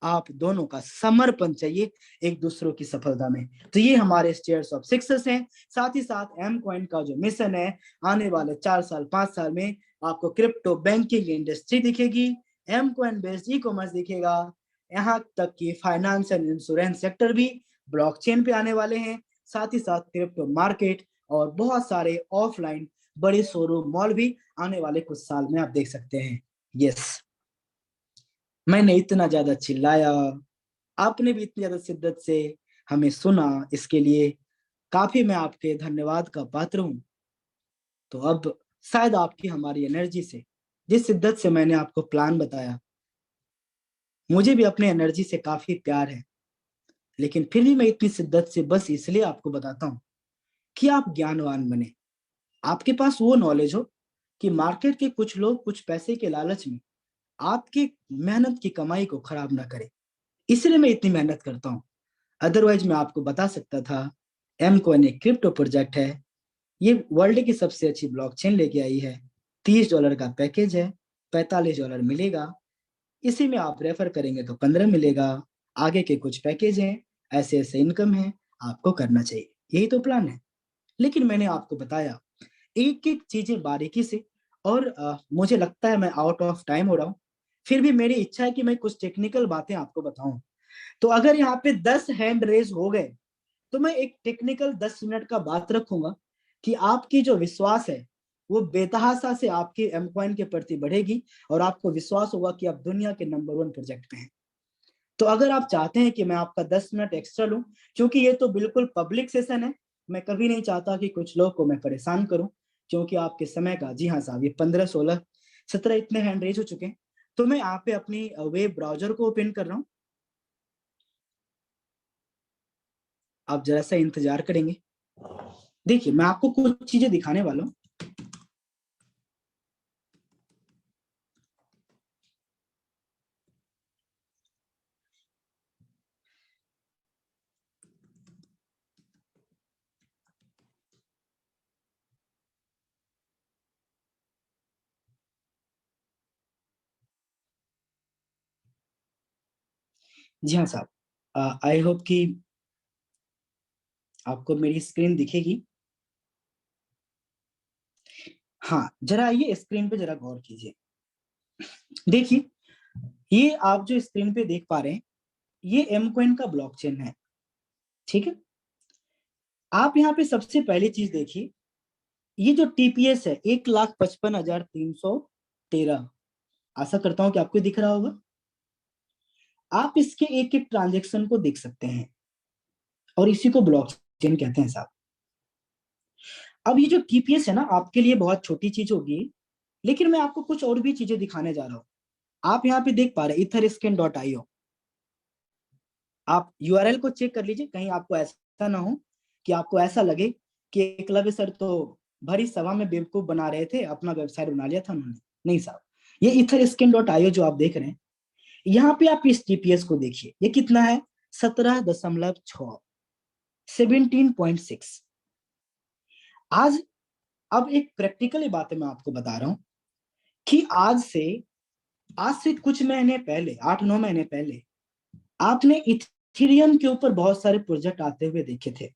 आप दोनों का समर्पण चाहिए एक दूसरों की सफलता में। तो ये हमारे स्टेयर्स ऑफ सक्सेस हैं। साथ ही साथ एम कॉइन का जो मिशन है, आने वाले 4 साल 5 साल में आपको क्रिप्टो बैंकिंग इंडस्ट्री दिखेगी, M coin based e commerce दिखेगा, यहाँ तक कि फाइनेंस एंड इंश्योरेंस सेक्टर भी ब्लॉकचेन पे आने वाले हैं। साथ ही साथ क्रिप्टो मार्केट और बहुत सारे ऑफलाइन बड़े शोरूम मॉल भी आने वाले कुछ साल में आप देख सकते हैं। यस, मैंने इतना ज्यादा चिल्लाया, आपने भी इतनी ज्यादा शिद्दत से हमें सुना, इसके लिए काफी मैं आपके धन्यवाद का पात्र हूं। तो अब शायद आपकी हमारी एनर्जी से, जिस शिद्दत से मैंने आपको प्लान बताया, मुझे भी अपने एनर्जी से काफी प्यार है, लेकिन फिर भी मैं इतनी शिद्दत से बस इसलिए आपको बताता हूँ कि आप ज्ञानवान बने, आपके पास वो नॉलेज हो कि मार्केट के कुछ लोग कुछ पैसे के लालच में आपकी मेहनत की कमाई को खराब ना करें। इसलिए मैं इतनी मेहनत करता हूँ। अदरवाइज मैं आपको बता सकता था एम कॉइन एक क्रिप्टो प्रोजेक्ट है, ये वर्ल्ड की सबसे अच्छी ब्लॉकचेन लेके आई है, $30 का पैकेज है, $45 मिलेगा, इसी में आप रेफर करेंगे तो 15 मिलेगा, आगे के कुछ पैकेज हैं, ऐसे ऐसे इनकम है, आपको करना चाहिए, यही तो प्लान है। लेकिन मैंने आपको बताया एक एक चीजें बारीकी से, और मुझे लगता है मैं आउट ऑफ टाइम हो रहा हूँ, फिर भी मेरी इच्छा है कि मैं कुछ टेक्निकल बातें आपको बताऊं। तो अगर यहाँ पे 10 हैंड रेज हो गए तो मैं एक टेक्निकल 10 मिनट का बात रखूंगा कि आपकी जो विश्वास है वो बेतहाशा से आपके एम कॉइन के प्रति बढ़ेगी और आपको विश्वास होगा कि आप दुनिया के नंबर 1 प्रोजेक्ट पे हैं। तो अगर आप चाहते हैं कि मैं आपका 10 मिनट एक्स्ट्रा लूं, क्योंकि ये तो बिल्कुल पब्लिक सेशन है, मैं कभी नहीं चाहता कि कुछ लोग को मैं परेशान करूं, क्योंकि आपके समय का, जी हाँ साहब, ये 15 16 17 इतने हैंड रेज हो चुके हैं। तो मैं यहाँ पे अपनी वेब ब्राउजर को ओपन कर रहा हूँ, आप जरा सा इंतजार करेंगे। देखिए मैं आपको कुछ चीजें दिखाने वाला हूँ। जी हाँ साहब, आई होप कि आपको मेरी स्क्रीन दिखेगी। हाँ, जरा आइए स्क्रीन पे जरा गौर कीजिए। देखिए, ये आप जो स्क्रीन पे देख पा रहे हैं, ये एम कॉइन का ब्लॉकचेन है। ठीक है, आप यहाँ पे सबसे पहली चीज देखिए, ये जो टीपीएस है 1,55,313, आशा करता हूं कि आपको दिख रहा होगा। आप इसके एक एक ट्रांजेक्शन को देख सकते हैं और इसी को ब्लॉकचेन कहते हैं साहब। अब ये जो टीपीएस है ना, आपके लिए बहुत छोटी चीज होगी, लेकिन मैं आपको कुछ और भी चीजें दिखाने जा रहा हूँ। आप यहाँ पे देख पा रहे etherscan.io, आप यूआरएल को चेक कर लीजिए, कहीं आपको ऐसा ना हो कि आपको ऐसा लगे कि एकलव्य सर तो भरी सभा में बेवकूफ बना रहे थे, अपना वेबसाइट बना लिया था उन्होंने। नहीं साहब, ये etherscan.io जो आप देख रहे हैं, यहाँ पे आप इस टीपीएस को देखिए, ये कितना है, 17.6, 17.6। आज, अब एक प्रैक्टिकल बात मैं आपको बता रहा हूं कि आज से कुछ महीने पहले, 8-9 महीने पहले, आपने इथेरियम के ऊपर बहुत सारे प्रोजेक्ट आते हुए देखे थे।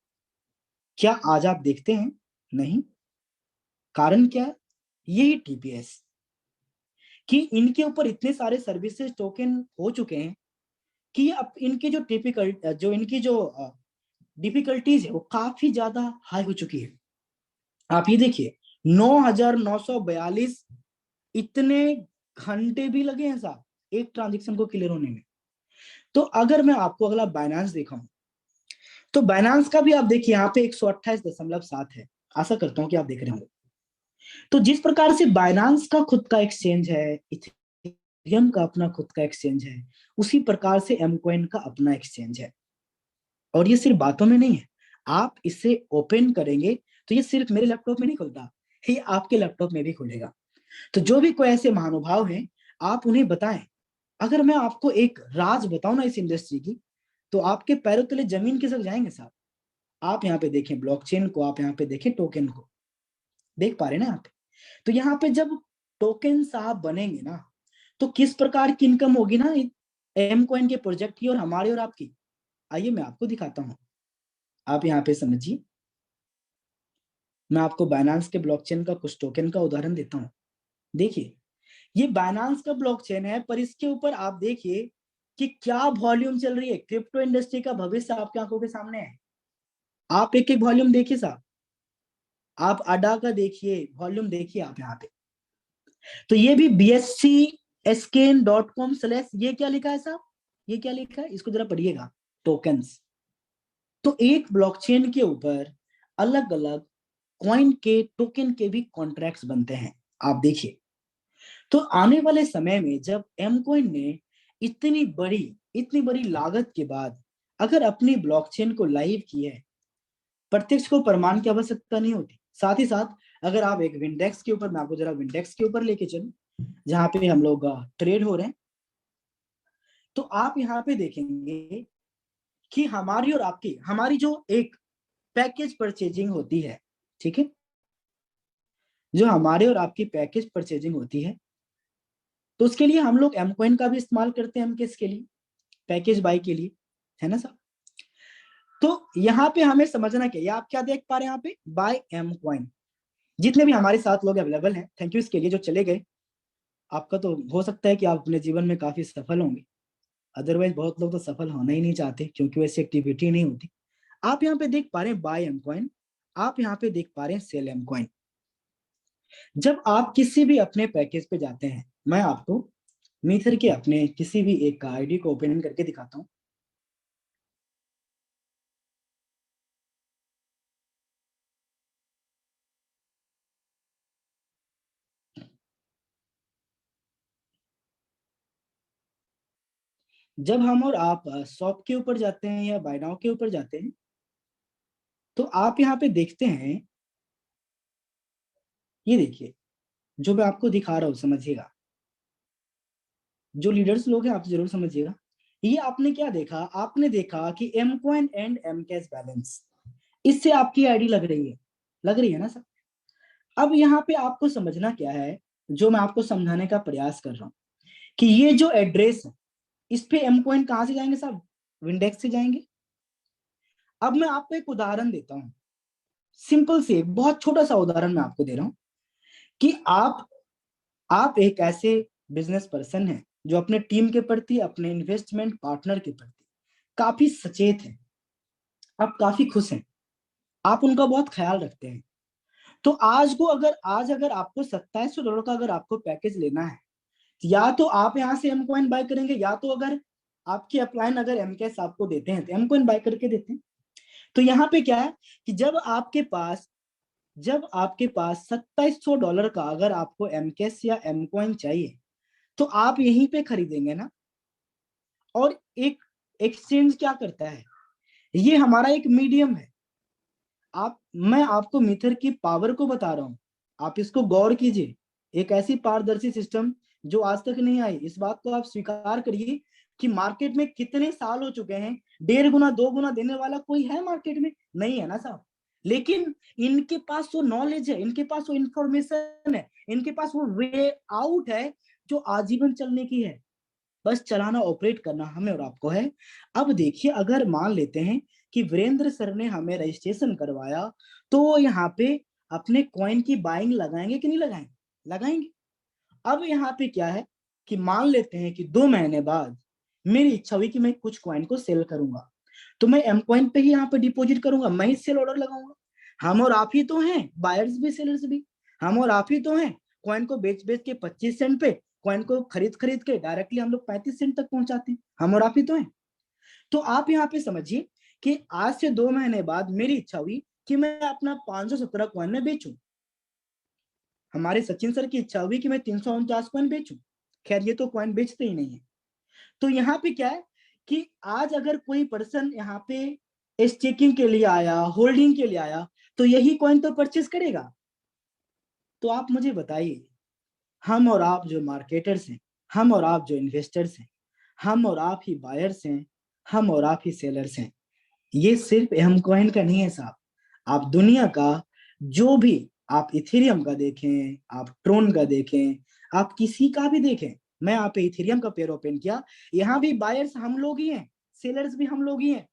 क्या आज आप देखते हैं? नहीं। कारण क्या? यही टीपीएस, कि इनके ऊपर इतने सारे सर्विसेज टोकन हो चुके हैं कि अब इनकी जो डिफिकल्टीज है वो काफी ज्यादा हाई हो चुकी है। आप ये देखिए, 9,942 इतने घंटे भी लगे हैं साहब एक ट्रांजेक्शन को क्लियर होने में। तो अगर मैं आपको अगला बाइनांस दिखाऊं, तो बाइनांस का भी आप देखिए, यहाँ पे 128.7 है। आशा करता हूं कि आप देख रहे होंगे। तो जिस प्रकार से बाइनांस का खुद का एक्सचेंज है, इथेरियम का अपना खुद का एक्सचेंज है, उसी प्रकार से एमकॉइन का अपना एक्सचेंज है। और ये सिर्फ बातों में नहीं है, आप इसे ओपन करेंगे तो ये सिर्फ मेरे लैपटॉप में नहीं खुलता, ये आपके लैपटॉप में भी खुलेगा। तो जो भी कोई ऐसे महानुभाव हैं, आप उन्हें बताएं। अगर मैं आपको एक राज बताऊं ना इस इंडस्ट्री की, तो आपके पैरों तले जमीन खिसक जाएंगे साहब। आप यहाँ पे देखें ब्लॉकचेन को, आप यहाँ पे देखें टोकन को, देख पा रहे हैं ना यहाँ पे? तो यहाँ पे जब टोकन साहब बनेंगे ना, तो किस प्रकार की इनकम होगी ना एम कॉइन के प्रोजेक्ट की और हमारी और आपकी। आइए मैं आपको दिखाता हूँ, आप यहाँ पे समझिए। मैं आपको बाइनांस के ब्लॉकचेन का कुछ टोकन का उदाहरण देता हूँ। देखिए, ये बाइनांस का ब्लॉकचेन है, पर इसके ऊपर आप देखिए कि क्या वॉल्यूम चल रही है। क्रिप्टो इंडस्ट्री का भविष्य आपकी आंखों के सामने है। आप एक एक वॉल्यूम देखिए साहब, आप अडा का देखिए वॉल्यूम, देखिए आप यहाँ पे। तो ये भी bscscan.com/ ये क्या लिखा है साहब, ये क्या लिखा है, इसको जरा पढ़िएगा, टोकन्स। तो एक ब्लॉकचेन के ऊपर अलग अलग कॉइन के टोकन के भी कॉन्ट्रैक्ट्स बनते हैं, आप देखिए। तो आने वाले समय में जब एम कॉइन ने इतनी बड़ी लागत के बाद अगर अपनी ब्लॉकचेन को लाइव की है, प्रत्यक्ष को प्रमाण की आवश्यकता नहीं होती। साथ ही साथ अगर आप एक विंडेक्स के ऊपर, मैं आपको जरा विंडेक्स के ऊपर लेके चलूं जहां पे हम लोग ट्रेड हो रहे हैं, तो आप यहाँ पे देखेंगे कि हमारी जो एक पैकेज परचेजिंग होती है, ठीक है, जो हमारे और आपकी पैकेज परचेजिंग होती है, तो उसके लिए हम लोग एम कॉइन का भी इस्तेमाल करते हैं, हम किसके लिए, पैकेज बाई के लिए, है ना सर? तो यहाँ पे हमें समझना क्या, आप क्या देख पा रहे हैं यहाँ पे, बाय एम कॉइन। जितने भी हमारे साथ लोग अवेलेबल हैं, थैंक यू इसके लिए, जो चले गए, आपका तो हो सकता है कि आप अपने जीवन में काफी सफल होंगे। अदरवाइज बहुत लोग तो सफल होना ही नहीं चाहते, क्योंकि वैसी एक्टिविटी नहीं होती। आप यहाँ पे देख पा रहे हैं बाय एम कॉइन, आप यहाँ पे देख पा रहे हैं सेल एम कॉइन। जब आप किसी भी अपने पैकेज पे जाते हैं, मैं आपको मीथर के अपने किसी भी एक का आईडी को ओपन करके दिखाता हूँ। जब हम और आप शॉप के ऊपर जाते हैं या बाय नाउ के ऊपर जाते हैं, तो आप यहाँ पे देखते हैं, ये देखिए, जो मैं आपको दिखा रहा हूँ समझिएगा, जो लीडर्स लोग हैं आप जरूर समझिएगा। ये आपने क्या देखा, आपने देखा कि M coin and M cash balance, इससे आपकी आईडी लग रही है ना सर? अब यहाँ पे आपको समझना क्या है, जो मैं आपको समझाने का प्रयास कर रहा हूँ, कि ये जो एड्रेस है, इस पे एम कॉइन कहां से जाएंगे साहब? विंडेक्स से जाएंगे। अब मैं आपको एक उदाहरण देता हूं, सिंपल से एक बहुत छोटा सा उदाहरण मैं आपको दे रहा हूं कि आप एक ऐसे बिजनेस पर्सन हैं जो अपने टीम के प्रति, अपने इन्वेस्टमेंट पार्टनर के प्रति काफी सचेत हैं, आप काफी खुश हैं, आप उनका बहुत ख्याल रखते हैं। तो आज अगर आपको $2700 का अगर आपको पैकेज लेना है, या तो आप यहाँ से एम कॉइन बाय करेंगे, या तो अगर आपके अपलाइन अगर एम कैश आपको देते हैं तो एम कॉइन बाय करके देते हैं। तो यहाँ पे क्या है कि जब आपके पास $2700 का अगर आपको एम कैश या एम कॉइन चाहिए तो आप यहीं पे खरीदेंगे ना। और एक एक्सचेंज क्या करता है, ये हमारा एक मीडियम है। मैं आपको मीटर की पावर को बता रहा हूं, आप इसको गौर कीजिए। एक ऐसी पारदर्शी सिस्टम जो आज तक नहीं आई, इस बात को आप स्वीकार करिए कि मार्केट में कितने साल हो चुके हैं, 1.5 गुना 2 गुना देने वाला कोई है मार्केट में? नहीं है ना साहब। लेकिन इनके पास वो नॉलेज है, इनके पास वो इंफॉर्मेशन है, इनके पास वो वे आउट है जो आजीवन चलने की है। बस चलाना, ऑपरेट करना हमें और आपको है। अब देखिए, अगर मान लेते हैं कि वीरेंद्र सर ने हमें रजिस्ट्रेशन करवाया, तो वो यहाँ पे अपने कॉइन की बाइंग लगाएंगे कि नहीं लगाएंगे? लगाएंगे। अब यहाँ पे क्या है कि मान लेते हैं कि 2 महीने बाद मेरी इच्छा हुई कि मैं कुछ कॉइन को सेल करूंगा, तो मैं एम कॉइन पे ही यहाँ पे डिपॉजिट करूंगा, मैं ही सेल ऑर्डर लगाऊंगा। हम और आप ही तो हैं, बायर्स भी सेलर्स भी, हम और आप ही तो हैं। कॉइन को बेच बेच के 25 सेंट पे, कॉइन को खरीद खरीद के डायरेक्टली हम लोग 35 सेंट तक पहुंचाते हैं, हम और आप ही तो हैं। तो आप यहाँ पे समझिए कि आज से 2 महीने बाद मेरी इच्छा हुई कि मैं अपना 517 कॉइन में बेचूं, हमारे सचिन सर की इच्छा हुई कि मैं 349 कॉइन बेचूं। खैर ये तो कॉइन बेचते ही नहीं है। तो यहाँ पे क्या है कि आज अगर कोई पर्सन यहाँ पे स्टेकिंग के लिए आया, होल्डिंग के लिए आया, तो यही कॉइन तो परचेज करेगा। तो आप मुझे बताइए, हम और आप जो मार्केटर्स हैं, हम और आप जो इन्वेस्टर्स हैं, हम और आप ही बायर्स हैं, हम और आप ही सेलर्स हैं, ये सिर्फ एम कॉइन का नहीं है साहब। आप दुनिया का जो भी, आप इथेरियम का देखें, आप ट्रोन का देखें, आप किसी का भी देखें, मैं यहाँ पे इथेरियम का पेयर ओपन किया, यहाँ भी बायर्स हम लोग ही हैं, सेलर्स भी हम लोग ही हैं।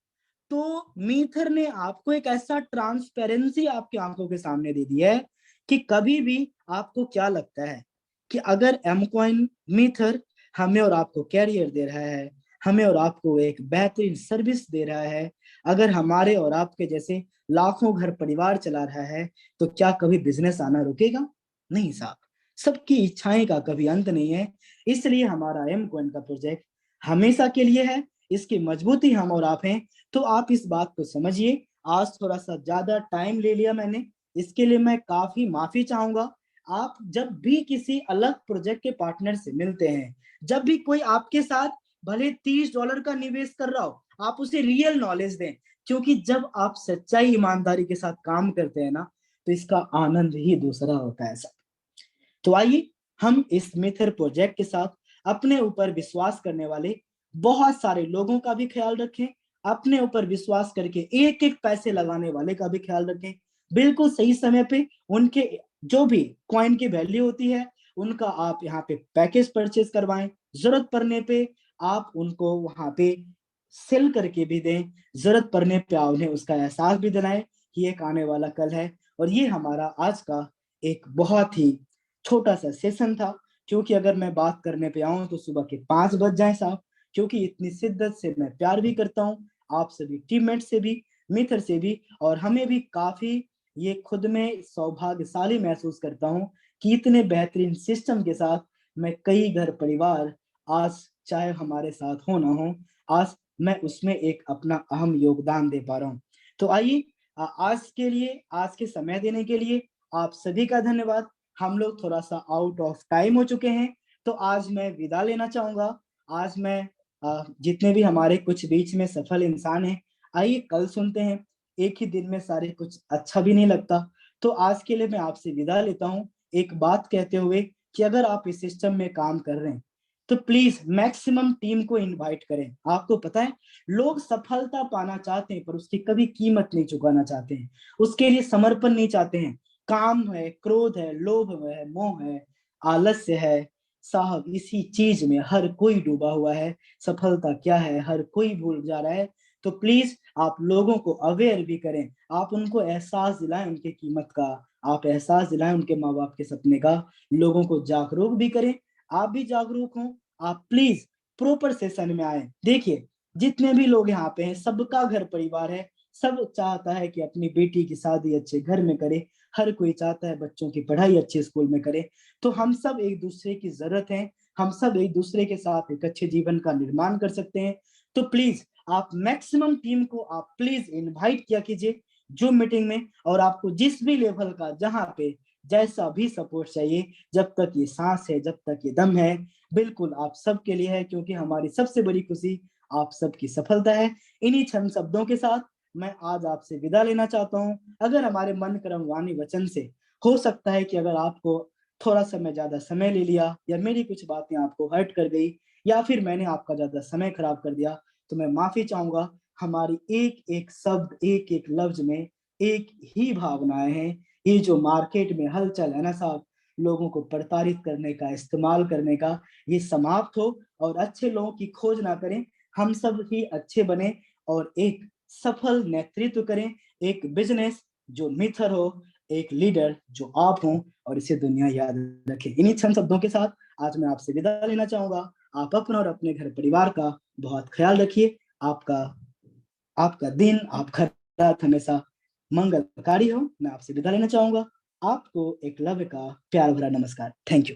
तो मीथर ने आपको एक ऐसा ट्रांसपेरेंसी आपकी आंखों के सामने दे दिया है कि कभी भी आपको क्या लगता है कि अगर एम कॉइन मीथर हमें और आपको कैरियर दे रहा है, हमें और आपको एक बेहतरीन सर्विस दे रहा है, अगर हमारे और आपके जैसे लाखों घर परिवार चला रहा है, तो क्या कभी बिजनेस आना रुकेगा? नहीं साहब, सबकी इच्छाएं का कभी अंत नहीं है। इसलिए हमारा एम कॉइन का प्रोजेक्ट हमेशा के लिए है, इसकी मजबूती हम और आप हैं। तो आप इस बात को समझिए। आज थोड़ा सा ज्यादा टाइम ले लिया मैंने, इसके लिए मैं काफी माफी चाहूंगा। आप जब भी किसी अलग प्रोजेक्ट के पार्टनर से मिलते हैं, जब भी कोई आपके साथ भले $30 का निवेश कर रहा हो, आप उसे रियल नॉलेज दें, क्योंकि जब आप सच्चाई ईमानदारी के साथ काम करते हैं ना, तो इसका आनंद ही दूसरा होता है सर। तो आइए हम इस मिथर प्रोजेक्ट के साथ अपने ऊपर विश्वास करने वाले बहुत सारे लोगों का भी ख्याल रखें, अपने ऊपर विश्वास करके एक एक पैसे लगाने वाले का भी ख्याल रखें। बिल्कुल सही समय पे उनके जो भी कॉइन की वैल्यू होती है, उनका आप यहाँ पे पैकेज परचेज करवाएं, जरूरत पड़ने पे आप उनको वहां पे सेल करके भी दें, जरूरत पड़ने पे आप उन्हें उसका एहसास भी दिलाएं कि एक आने वाला कल है। और ये हमारा आज का एक बहुत ही छोटा सा सेशन था, क्योंकि अगर मैं बात करने पे आऊं तो सुबह के 5 बज जाए साहब, क्योंकि इतनी शिद्दत से मैं प्यार भी करता हूँ आप सभी टीममेट से भी, मित्र से भी, और हमें भी काफी ये खुद में सौभाग्यशाली महसूस करता हूँ कि इतने बेहतरीन सिस्टम के साथ मैं कई घर परिवार आज चाहे हमारे साथ हो ना हो, आज मैं उसमें एक अपना अहम योगदान दे पा रहा हूँ। तो आइए, आज के लिए, आज के समय देने के लिए आप सभी का धन्यवाद। हम लोग थोड़ा सा आउट ऑफ टाइम हो चुके हैं, तो आज मैं विदा लेना चाहूंगा। आज मैं जितने भी हमारे कुछ बीच में सफल इंसान हैं, आइए कल सुनते हैं। एक ही दिन में सारे कुछ अच्छा भी नहीं लगता। तो आज के लिए मैं आपसे विदा लेता हूँ, एक बात कहते हुए कि अगर आप इस सिस्टम में काम कर रहे हैं तो प्लीज मैक्सिमम टीम को इनवाइट करें। आपको पता है, लोग सफलता पाना चाहते हैं पर उसकी कभी कीमत नहीं चुकाना चाहते हैं, उसके लिए समर्पण नहीं चाहते हैं। काम है, क्रोध है, लोभ है, मोह है, आलस्य है, साहब इसी चीज में हर कोई डूबा हुआ है, सफलता क्या है हर कोई भूल जा रहा है। तो प्लीज आप लोगों को अवेयर भी करें, आप उनको एहसास दिलाएं उनके कीमत का, आप एहसास दिलाएं उनके माँ बाप के सपने का, लोगों को जागरूक भी करें। आप भी जागरूक हों, आप प्लीज प्रॉपर सेशन में आए। देखिए जितने भी लोग यहाँ पे हैं सबका घर परिवार है, सब चाहता है कि अपनी बेटी की शादी अच्छे घर में करे, हर कोई चाहता है बच्चों की पढ़ाई अच्छे स्कूल में करे। तो हम सब एक दूसरे की जरूरत है, हम सब एक दूसरे के साथ एक अच्छे जीवन का निर्माण कर सकते हैं। तो प्लीज आप मैक्सिमम टीम को आप प्लीज इनवाइट किया कीजिए जो मीटिंग में, और आपको जिस भी लेवल का जहां पे जैसा भी सपोर्ट चाहिए, जब तक ये सांस है जब तक ये दम है, बिल्कुल आप सबके लिए है, क्योंकि हमारी सबसे बड़ी खुशी आप सबकी सफलता है। इन्हीं छंद शब्दों के साथ मैं आज आपसे विदा लेना चाहता हूँ। अगर हमारे मन कर्म वाणी वचन से हो सकता है कि अगर आपको थोड़ा सा मैं ज्यादा समय ले लिया या मेरी कुछ बातें आपको हर्ट कर गई या फिर मैंने आपका ज्यादा समय खराब कर दिया, तो मैं माफी चाहूंगा। हमारी एक एक शब्द एक एक लफ्ज में एक ही भावनाएं हैं। ये जो मार्केट में हलचल है ना साहब, लोगों को प्रताड़ित करने का, इस्तेमाल करने का, ये समाप्त हो और अच्छे लोगों की खोज ना करें। हम सब ही अच्छे बने और एक सफल नेतृत्व करें, एक बिजनेस जो मिथर हो, एक लीडर जो आप हो, और इसे दुनिया याद रखे। इन्हीं छंद शब्दों के साथ आज मैं आपसे विदा लेना चाहूंगा। आप अपना और अपने घर परिवार का बहुत ख्याल रखिए। आपका आपका दिन, आपका रात हमेशा मंगलकारी हो। मैं आपसे विदा लेना चाहूंगा। आपको एक लव का प्यार भरा नमस्कार। Thank you.